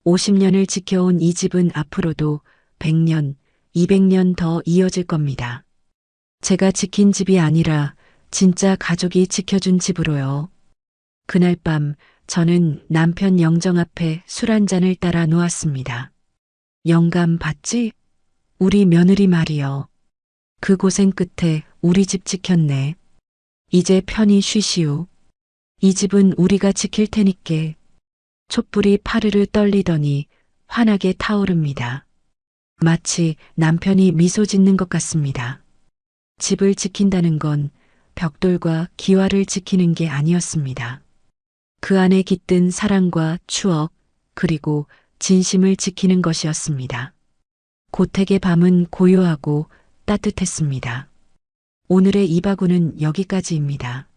50년을 지켜온 이 집은 앞으로도 100년, 200년 더 이어질 겁니다. 제가 지킨 집이 아니라 진짜 가족이 지켜준 집으로요. 그날 밤 저는 남편 영정 앞에 술 한 잔을 따라 놓았습니다. 영감 봤지? 우리 며느리 말이여. 그 고생 끝에 우리 집 지켰네. 이제 편히 쉬시오. 이 집은 우리가 지킬 테니께. 촛불이 파르르 떨리더니 환하게 타오릅니다. 마치 남편이 미소 짓는 것 같습니다. 집을 지킨다는 건 벽돌과 기와를 지키는 게 아니었습니다. 그 안에 깃든 사랑과 추억, 그리고 진심을 지키는 것이었습니다. 고택의 밤은 고요하고 따뜻했습니다. 오늘의 이바구는 여기까지입니다.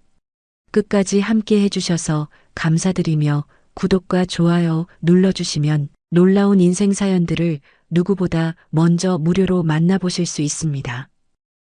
끝까지 함께 해주셔서 감사드리며 구독과 좋아요 눌러주시면 놀라운 인생 사연들을 누구보다 먼저 무료로 만나보실 수 있습니다.